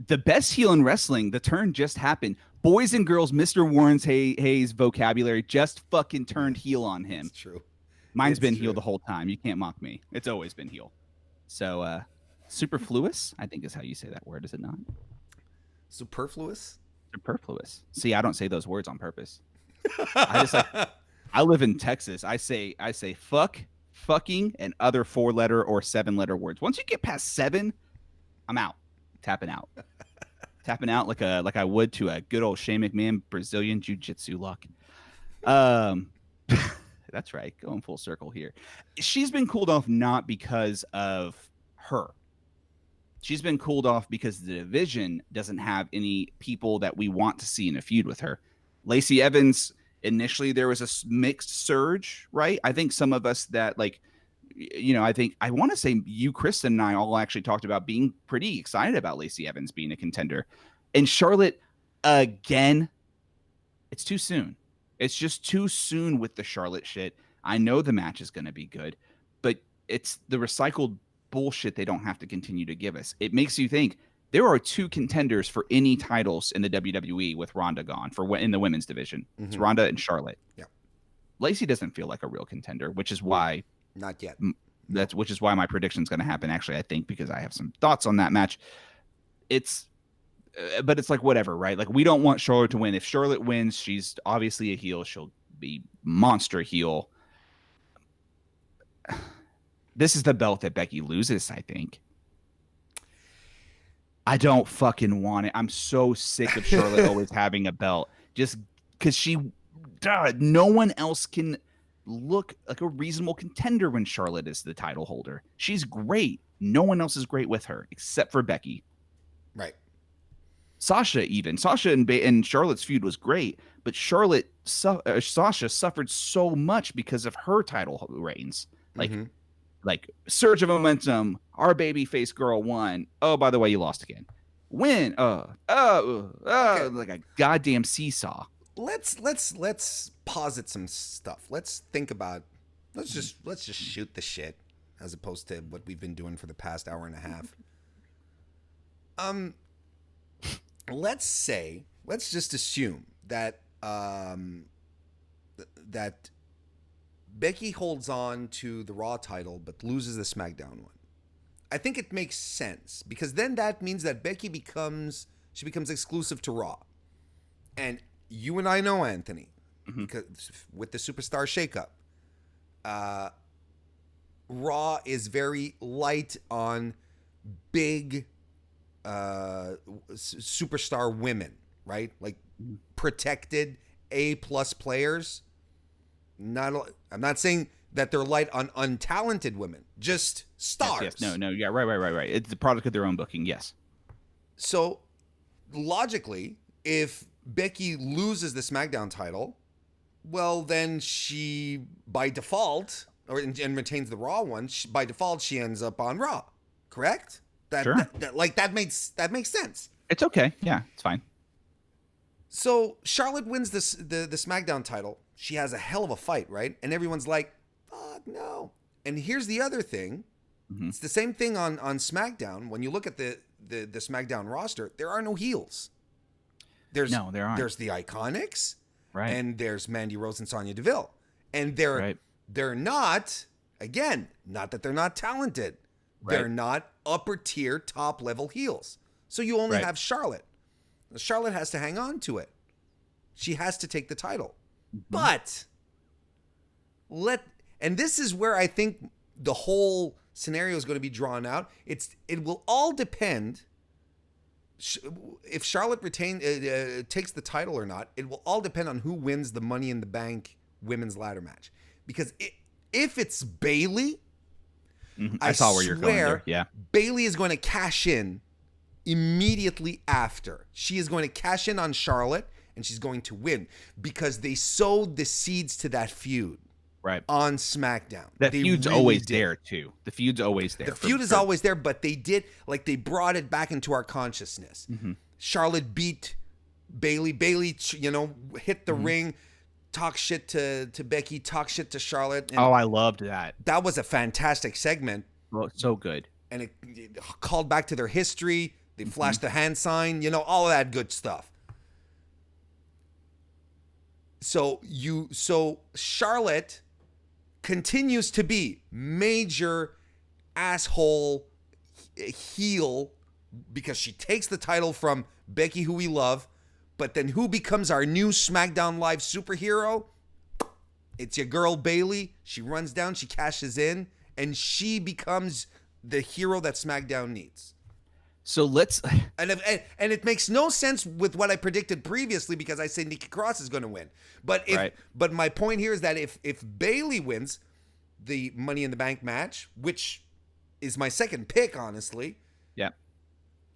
The best heel in wrestling, the turn just happened. Boys and girls, MrWarrenHayes vocabulary just fucking turned heel on him. It's true. Mine's been heel the whole time. You can't mock me. It's always been heel. So superfluous, I think is how you say that word, is it not? Superfluous? Superfluous. See, I don't say those words on purpose. I live in Texas. I say fuck, fucking, and other 4-letter or 7-letter words. Once you get past 7, I'm out. Tapping out. Tapping out like I would to a good old Shane McMahon Brazilian Jiu-Jitsu lock. That's right. Going full circle here. She's been cooled off not because of her. She's been cooled off because the division doesn't have any people that we want to see in a feud with her. Lacey Evans, initially there was a mixed surge, right? I think some of us that I want to say you, Kristen, and I all actually talked about being pretty excited about Lacey Evans being a contender. And Charlotte, again, it's too soon. It's just too soon with the Charlotte shit. I know the match is going to be good, but it's the recycled bullshit they don't have to continue to give us. It makes you think there are 2 contenders for any titles in the WWE with Ronda gone in the women's division. It's Ronda and Charlotte. Yeah. Lacey doesn't feel like a real contender, which is why not yet. Which is why my prediction is going to happen. Actually, I think because I have some thoughts on that match. But it's like whatever, right? Like we don't want Charlotte to win. If Charlotte wins, she's obviously a heel. She'll be monster heel. This is the belt that Becky loses, I think. I don't fucking want it. I'm so sick of Charlotte always having a belt. Just because no one else can look like a reasonable contender when Charlotte is the title holder. She's great. No one else is great with her except for Becky. Right. Sasha and Charlotte's feud was great, but Sasha suffered so much because of her title reigns. Like surge of momentum. Our baby face girl won. Oh, by the way, you lost again. Win. Okay. Like a goddamn seesaw. Let's posit some stuff. Let's think about. Let's just shoot the shit as opposed to what we've been doing for the past hour and a half. Let's just assume that that Becky holds on to the Raw title but loses the SmackDown one. I think it makes sense because then that means that Becky becomes exclusive to Raw. And you and I know, Anthony, because with the superstar shakeup, Raw is very light on big superstar women, right? Like protected A+ players. I'm not saying that they're light on untalented women, just stars. Yes, no, yeah, right. It's the product of their own booking. Yes. So logically, if Becky loses the SmackDown title, well, then she, by default, and retains the Raw one. By default, she ends up on Raw. Correct? Sure. That makes sense. It's okay. Yeah, it's fine. So Charlotte wins the SmackDown title. She has a hell of a fight, right? And everyone's like, "Fuck no!" And here's the other thing: it's the same thing on SmackDown. When you look at the SmackDown roster, there are no heels. There aren't. There's the Iconics, right? And there's Mandy Rose and Sonya Deville, and they're not, again, not that they're not talented. Right. They're not upper tier, top level heels. So you only have Charlotte. Charlotte has to hang on to it. She has to take the title. But and this is where I think the whole scenario is going to be drawn out. It will all depend if Charlotte takes the title or not. It will all depend on who wins the Money in the Bank women's ladder match. Because if it's Bayley, I saw where you're going there. Yeah. Bayley is going to cash in immediately after. She is going to cash in on Charlotte, and she's going to win because they sowed the seeds to that feud. Right. On SmackDown. That feud's really always there, too. The feud's always there. The feud is always there, but they brought it back into our consciousness. Charlotte beat Bayley. Bayley, hit the ring, talk shit to Becky, talk shit to Charlotte. And I loved that. That was a fantastic segment. Well, so good. And it called back to their history. They flashed the hand sign, all of that good stuff. So Charlotte continues to be major asshole heel because she takes the title from Becky, who we love, but then who becomes our new SmackDown Live superhero? It's your girl Bayley. She runs down, she cashes in, and she becomes the hero that SmackDown needs. So let's and it makes no sense with what I predicted previously because I say Nikki Cross is going to win. But but my point here is that if Bayley wins the Money in the Bank match, which is my second pick, honestly, yeah,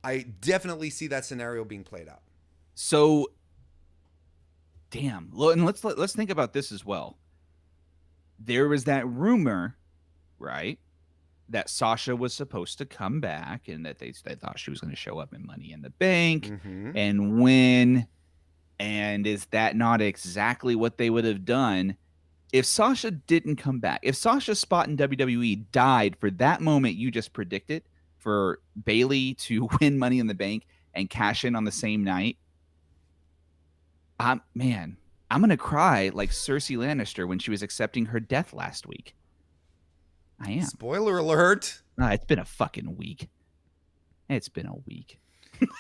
I definitely see that scenario being played out. So, damn. And let's think about this as well. There was that rumor, right, that Sasha was supposed to come back and that they thought she was going to show up in Money in the Bank and win. And is that not exactly what they would have done if Sasha didn't come back? If Sasha's spot in WWE died for that moment you just predicted for Bayley to win Money in the Bank and cash in on the same night, I'm going to cry like Cersei Lannister when she was accepting her death last week. I am. Spoiler alert. It's been a fucking week. It's been a week.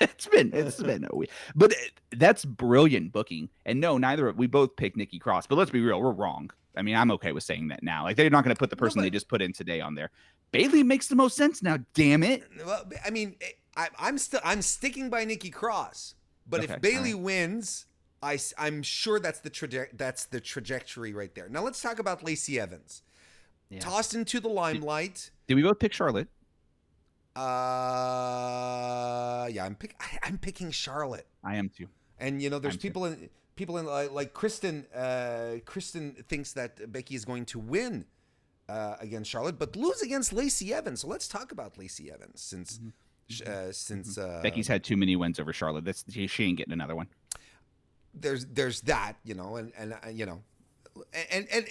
It's been a week. But that's brilliant booking. And no, we both picked Nikki Cross. But let's be real, we're wrong. I mean, I'm okay with saying that now. Like, they're not going to put the person they just put in today on there. Bayley makes the most sense now. Damn it. Well, I mean, I'm sticking by Nikki Cross. But if Bayley wins, I'm sure that's the trajectory right there. Now let's talk about Lacey Evans. Yeah. Tossed into the limelight. Did we both pick Charlotte? Yeah, I'm picking Charlotte. I am too. And there's people in like Kristen. Kristen thinks that Becky is going to win against Charlotte, but lose against Lacey Evans. So let's talk about Lacey Evans since Becky's had too many wins over Charlotte. She ain't getting another one. There's that, and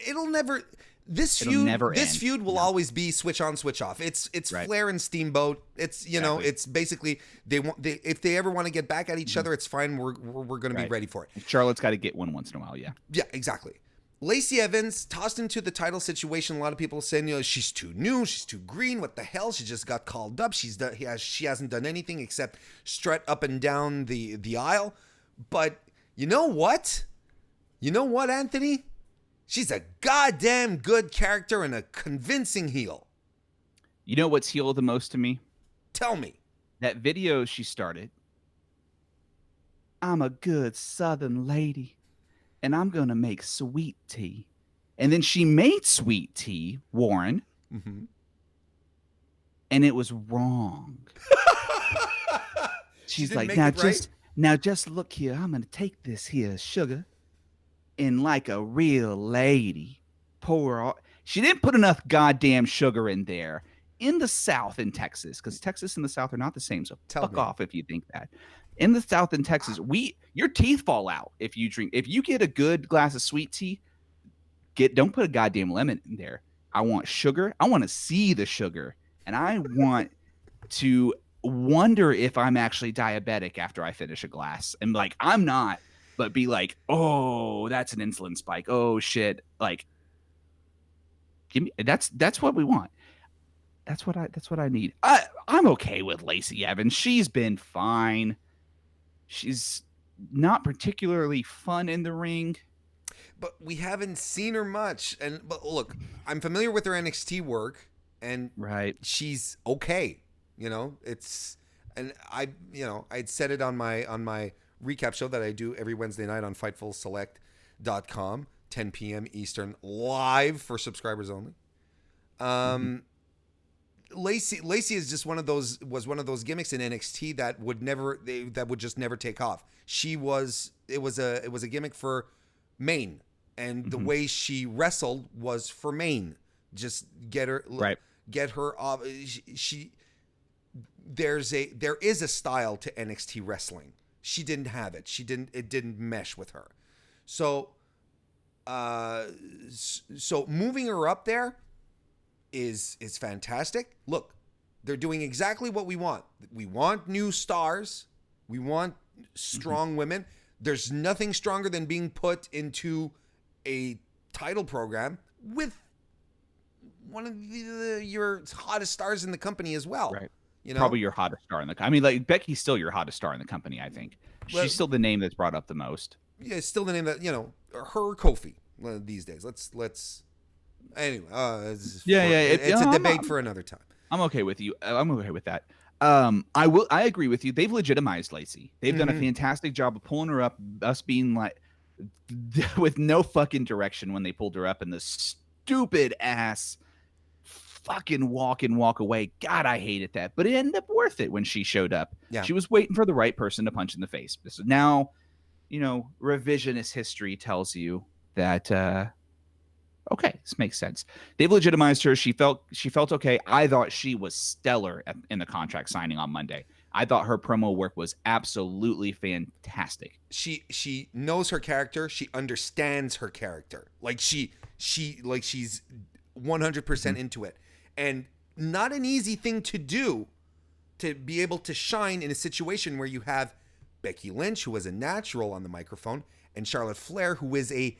it'll never. This feud will always be switch on, switch off. It's Flair and Steamboat. It's it's basically if they ever want to get back at each other, it's fine. We're going to be ready for it. Charlotte's got to get one once in a while. Yeah. Yeah, exactly. Lacey Evans tossed into the title situation. A lot of people saying she's too new, she's too green. What the hell? She just got called up. She hasn't done anything except strut up and down the aisle. But you know what? Anthony? She's a goddamn good character and a convincing heel. You know what's heel the most to me? Tell me. That video she started. I'm a good Southern lady, and I'm going to make sweet tea. And then she made sweet tea, Warren, Mm-hmm. and it was wrong. She She's didn't like, make it right. now just look here. I'm gonna take this here sugar and like a real lady, pour all. She didn't put enough goddamn sugar in there. In the South in Texas, because Texas and the South are not the same. So Tell fuck me. off if you think that. In the South in Texas, your teeth fall out if you drink. If you get a good glass of sweet tea, don't put a goddamn lemon in there. I want sugar. I want to see the sugar, and I want to wonder if I'm actually diabetic after I finish a glass. And like, I'm not, but be like, oh, that's an insulin spike. Oh shit. Like, give me that's what we want. That's what I need. I'm okay with Lacey Evans. She's been fine. She's not particularly fun in the ring. But we haven't seen her much. But look, I'm familiar with her NXT work, and Right. she's okay. And I'd said it on my recap show that I do every Wednesday night on FightfulSelect.com, 10 p.m. Eastern, live for subscribers only. Lacey is just one of those gimmicks in NXT that would just never take off. It was a gimmick for Maine, and the way she wrestled was for Maine. Just get her off. There is a style to NXT wrestling. She didn't have it. It didn't mesh with her. So moving her up there is fantastic. Look, they're doing exactly what we want. We want new stars. We want strong women. There's nothing stronger than being put into a title program with one of your hottest stars in the company as well. Right. Probably your hottest star in the company. I mean, like, Becky's still your hottest star in the company, I think. She's still the name that's brought up the most. Yeah, it's still the name that, her or Kofi these days. Let's anyway. It's a debate for another time. I'm okay with you. I'm okay with that. I agree with you. They've legitimized Lacey. They've done a fantastic job of pulling her up, us being like with no fucking direction when they pulled her up in the stupid ass fucking walk away. God, I hated that. But it ended up worth it when she showed up. Yeah. She was waiting for the right person to punch in the face. So now, revisionist history tells you that okay, this makes sense. They've legitimized her. She felt okay. I thought she was stellar in the contract signing on Monday. I thought her promo work was absolutely fantastic. She knows her character. She understands her character. Like she's 100% into it. And not an easy thing to do, to be able to shine in a situation where you have Becky Lynch, who is a natural on the microphone, and Charlotte Flair, who is a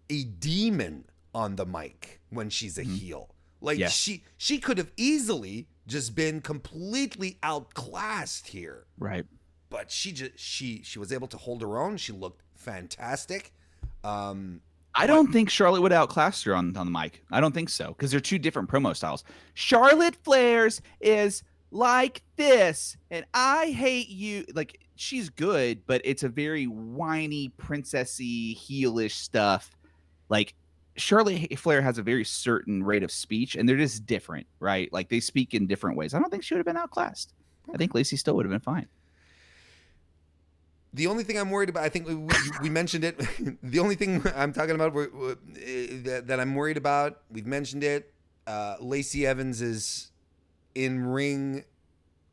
demon on the mic when she's a heel. Like, she could have easily just been completely outclassed here. Right. But she was able to hold her own. She looked fantastic. I don't think Charlotte would outclass her on the mic. I don't think so, because they're two different promo styles. Charlotte Flair's is like this, and I hate you. Like, she's good, but it's a very whiny, princessy, heelish stuff. Like, Charlotte Flair has a very certain rate of speech, and they're just different, right? Like, they speak in different ways. I don't think she would have been outclassed. I think Lacey still would have been fine. The only thing I'm worried about, I think we mentioned it. The only thing I'm talking about that I'm worried about, we've mentioned it. Lacey Evans' in-ring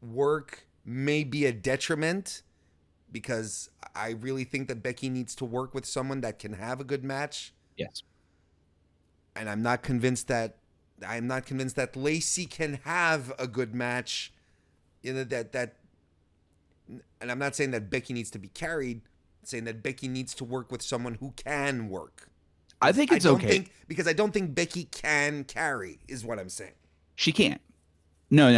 work may be a detriment, because I really think that Becky needs to work with someone that can have a good match. Yes. And I'm not convinced that Lacey can have a good match. And I'm not saying that Becky needs to be carried. I'm saying that Becky needs to work with someone who can work. I think it's okay. Because I don't think Becky can carry, is what I'm saying. She can't. No,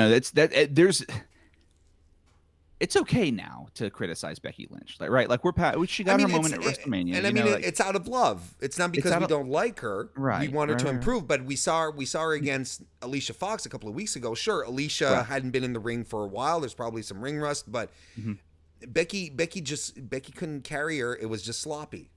it's okay now to criticize Becky Lynch, right? Like, she got her moment at WrestleMania, and it's out of love. It's not because we don't like her. Right, we want her to improve, but we saw her against Alicia Fox a couple of weeks ago. Sure, Alicia hadn't been in the ring for a while. There's probably some ring rust, but Becky couldn't carry her. It was just sloppy.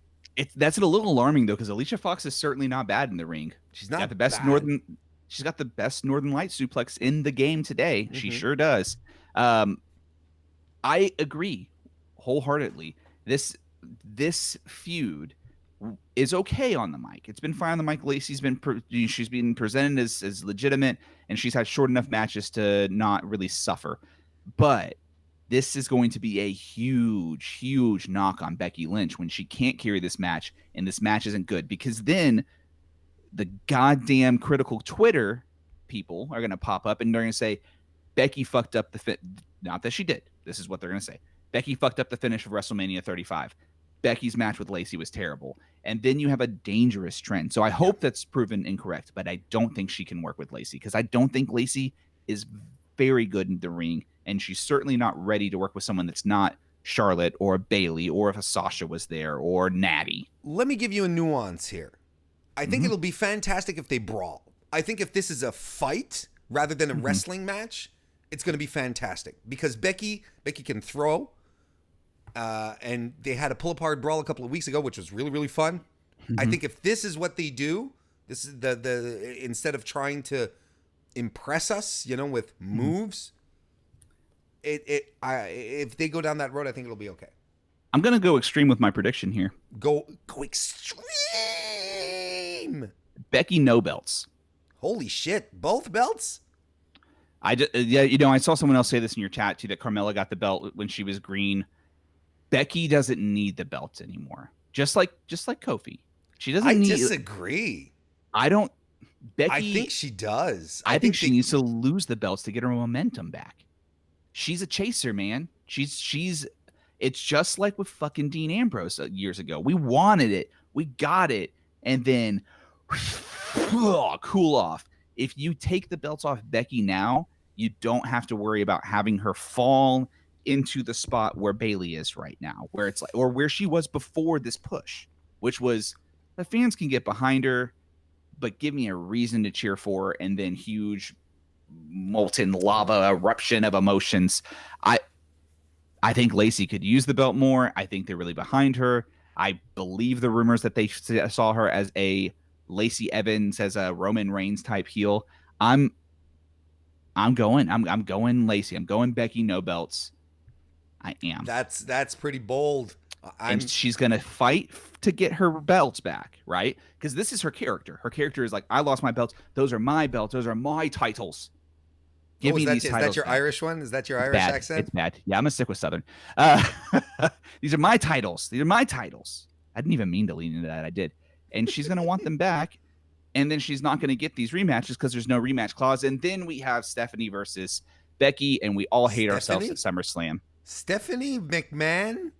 That's a little alarming though, because Alicia Fox is certainly not bad in the ring. She's Got not the best bad. She's got the best Northern Light suplex in the game today. She Hmm. sure does. Um, I agree wholeheartedly. This feud is okay on the mic. It's been fine on the mic. Lacey's been she's been presented as legitimate, and she's had short enough matches to not really suffer. But this is going to be a huge knock on Becky Lynch when she can't carry this match, and this match isn't good, because then the goddamn critical Twitter people are going to pop up and they're going to say Becky fucked up the fit. Not that she did. This is what they're going to say. Becky fucked up the finish of WrestleMania 35. Becky's match with Lacey was terrible. And then you have a dangerous trend. So I hope that's proven incorrect, but I don't think she can work with Lacey, because I don't think Lacey is very good in the ring. And she's certainly not ready to work with someone that's not Charlotte or Bailey, or if a Sasha was there, or Natty. Let me give you a nuance here. I think Mhm. it'll be fantastic if they brawl. I think if this is a fight rather than a wrestling match, it's going to be fantastic, because Becky can throw, and they had a pull apart brawl a couple of weeks ago, which was really fun. I think if this is what they do, this is the instead of trying to impress us, with moves, if they go down that road, I think it'll be okay. I'm going to go extreme with my prediction here. Go extreme. Becky no belts. Holy shit! Both belts? I saw someone else say this in your chat too, that Carmella got the belt when she was green. Becky doesn't need the belts anymore. Just like Kofi. She doesn't I need. disagree. I don't. Becky. I think she does. I think she needs to lose the belts to get her momentum back. She's a chaser, man. She's. It's just like with fucking Dean Ambrose years ago. We wanted it, we got it, and then cool off. If you take the belts off Becky now, you don't have to worry about having her fall into the spot where Bailey is right now, where it's like, or where she was before this push, which was the fans can get behind her, but give me a reason to cheer for her, and then huge molten lava eruption of emotions. I think Lacey could use the belt more. I think they're really behind her. I believe the rumors that they saw her as a Lacey Evans, as a Roman Reigns type heel. I'm going Lacey. I'm going Becky no belts. I am. That's pretty bold. And she's gonna fight to get her belts back, right? Because this is her character. Her character is like, I lost my belts. Those are my belts. Those are my titles. Give me these titles. Is that your back. Irish one? Is that your Irish accent? It's bad. Yeah, I'm gonna stick with Southern. These are my titles. These are my titles. I didn't even mean to lean into that. I did. And she's gonna want them back. And then she's not gonna get these rematches because there's no rematch clause. And then we have Stephanie versus Becky, and we all hate ourselves at SummerSlam. Stephanie McMahon?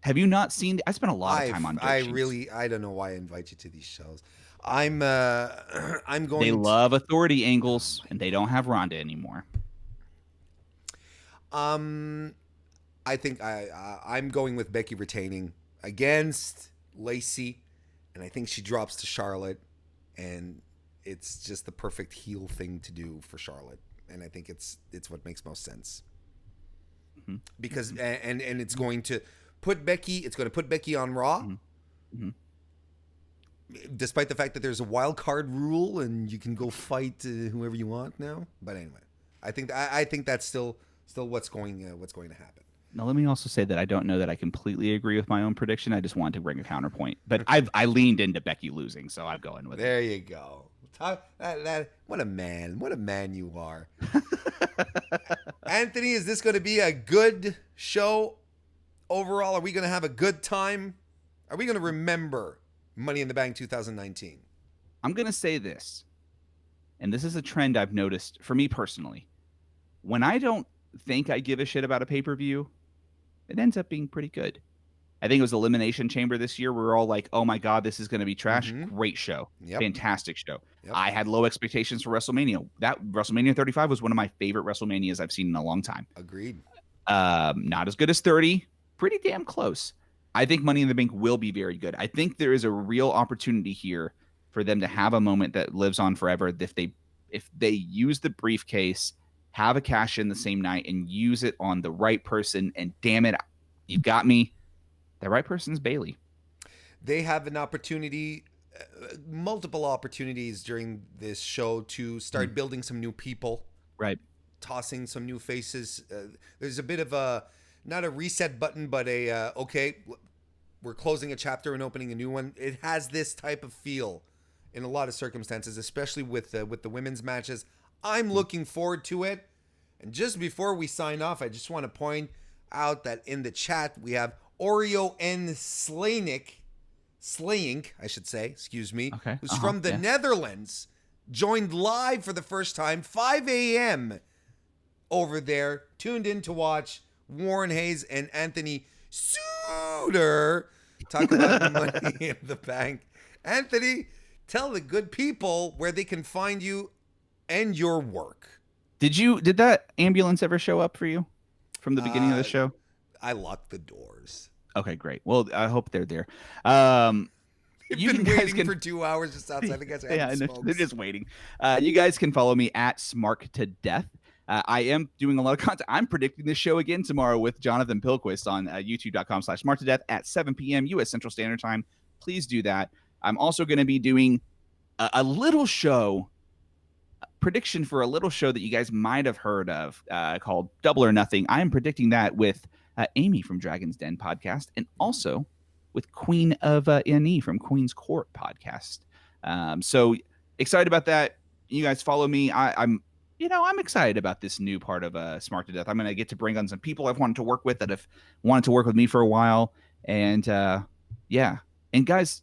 Have you not seen? I spent a lot of time on. I don't know why I invite you to these shows. I'm going. They love authority angles, and they don't have Ronda anymore. I think I'm going with Becky retaining against Lacey, and I think she drops to Charlotte, and it's just the perfect heel thing to do for Charlotte, and I think it's what makes most sense. Mm-hmm. Because and it's going to put Becky on Raw. Mm-hmm. Mm-hmm. Despite the fact that there's a wild card rule and you can go fight whoever you want now, but anyway, I think that's still what's going to happen. Now, let me also say that I don't know that I completely agree with my own prediction. I just wanted to bring a counterpoint, but I leaned into Becky losing, so I'm going with there it. There you go. What a man you are. Anthony, is this going to be a good show overall? Are we going to have a good time? Are we going to remember Money in the Bank 2019? I'm going to say this, and this is a trend I've noticed for me personally. When I don't think I give a shit about a pay-per-view, it ends up being pretty good. I think it was Elimination Chamber this year. We were all like, oh my God, this is going to be trash. Mm-hmm. Great show. Yep. Fantastic show. Yep. I had low expectations for WrestleMania. That WrestleMania 35 was one of my favorite WrestleManias I've seen in a long time. Agreed. Not as good as 30. Pretty damn close. I think Money in the Bank will be very good. I think there is a real opportunity here for them to have a moment that lives on forever if they use the briefcase, have a cash in the same night, and use it on the right person. And damn it, you got me. The right person is Bailey. they have an opportunity, multiple opportunities during this show to start building some new people, Right. tossing some new faces. There's a bit of a, not a reset button, but a, okay, we're closing a chapter and opening a new one. It has this type of feel in a lot of circumstances, especially with the women's matches. I'm looking forward to it. And just before we sign off, I just want to point out that in the chat, we have Oreo N. Slayink, I should say, excuse me, Okay. who's from the Netherlands, joined live for the first time, 5 a.m. over there, tuned in to watch Warren Hayes and Anthony Suter talk about Money in the Bank. Anthony, tell the good people where they can find you and your work. Did that ambulance ever show up for you from the beginning of the show? I locked the doors. Okay, great. Well, I hope they're there. You've been waiting for 2 hours just outside. I guess they're just waiting. You guys can follow me at Smark to Death. I am doing a lot of content. I'm predicting this show again tomorrow with Jonathan Pilquist on youtube.com/SmarkToDeath at 7 p.m. U.S. Central Standard Time. Please do that. I'm also going to be doing a little show, prediction for a little show that you guys might have heard of called Double or Nothing. I am predicting that with Amy from Dragon's Den podcast and also with Queen of NE from Queen's Court podcast. So excited about that. You guys follow me. I'm excited about this new part of Smart to Death. I'm going to get to bring on some people I've wanted to work with that have wanted to work with me for a while. And yeah. And guys,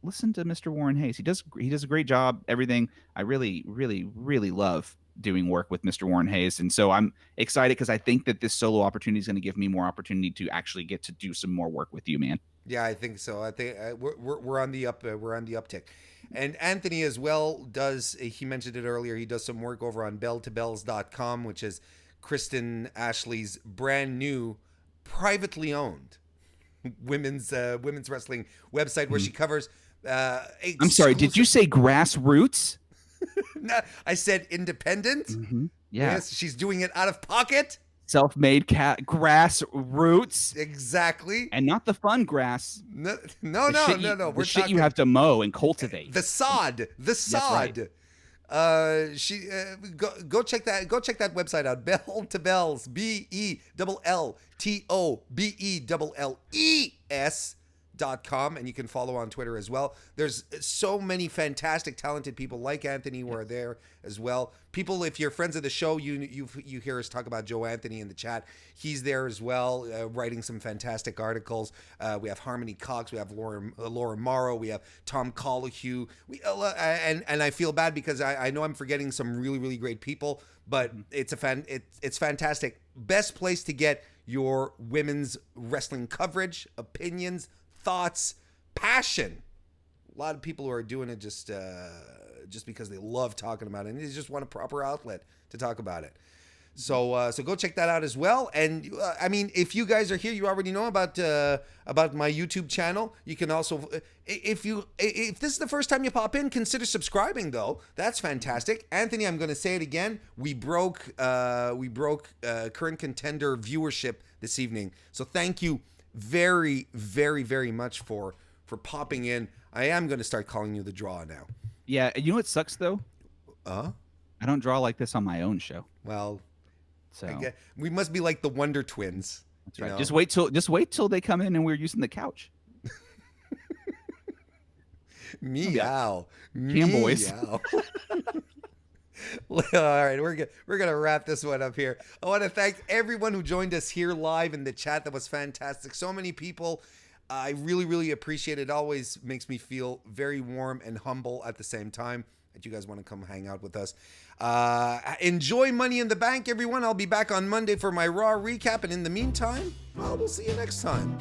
listen to Mr. Warren Hayes. He does a great job. Everything. I really, really, really love doing work with Mr. Warren Hayes. And so I'm excited because I think that this solo opportunity is going to give me more opportunity to actually get to do some more work with you, man. Yeah, I think so. I think we're on the uptick. And Anthony as well does, he mentioned it earlier, he does some work over on belltobells.com, which is Kristen Ashley's brand new privately owned women's wrestling website where she covers I'm sorry, did you say grassroots? No, I said independent. Mm-hmm. Yeah. Yes, she's doing it out of pocket. Self-made grassroots. Exactly. And not the fun grass. No. We're shit you have to mow and cultivate. The sod. The sod. Right. Go check that website out. Belltobells. BELLTOBELLES.com, and you can follow on Twitter as well. There's so many fantastic, talented people like Anthony who are there as well. People, if you're friends of the show, you hear us talk about Joe Anthony in the chat. He's there as well, writing some fantastic articles. We have Harmony Cox, we have Laura Morrow, we have Tom Collahue. And I feel bad because I know I'm forgetting some really, really great people, but it's fantastic. Best place to get your women's wrestling coverage, opinions, thoughts, passion. A lot of people who are doing it just because they love talking about it and they just want a proper outlet to talk about it. So go check that out as well. And I mean, if you guys are here, you already know about my YouTube channel. You can also, if this is the first time you pop in, consider subscribing though. That's fantastic. Anthony, I'm going to say it again. We broke current contender viewership this evening. So thank you very, very, very much for popping in. I am going to start calling you the draw now. Yeah, you know what sucks though? I don't draw like this on my own show. Well, so we must be like the Wonder Twins. That's right. Just wait till they come in and we're using the couch. Meow. Boys. All right, we're gonna wrap this one up here. I want to thank everyone who joined us here live in the chat. That was fantastic. So many people. I really, really appreciate it. It always makes me feel very warm and humble at the same time that you guys want to come hang out with us. Enjoy Money in the Bank, everyone. I'll be back on Monday for my Raw recap. And in the meantime, well, we'll see you next time.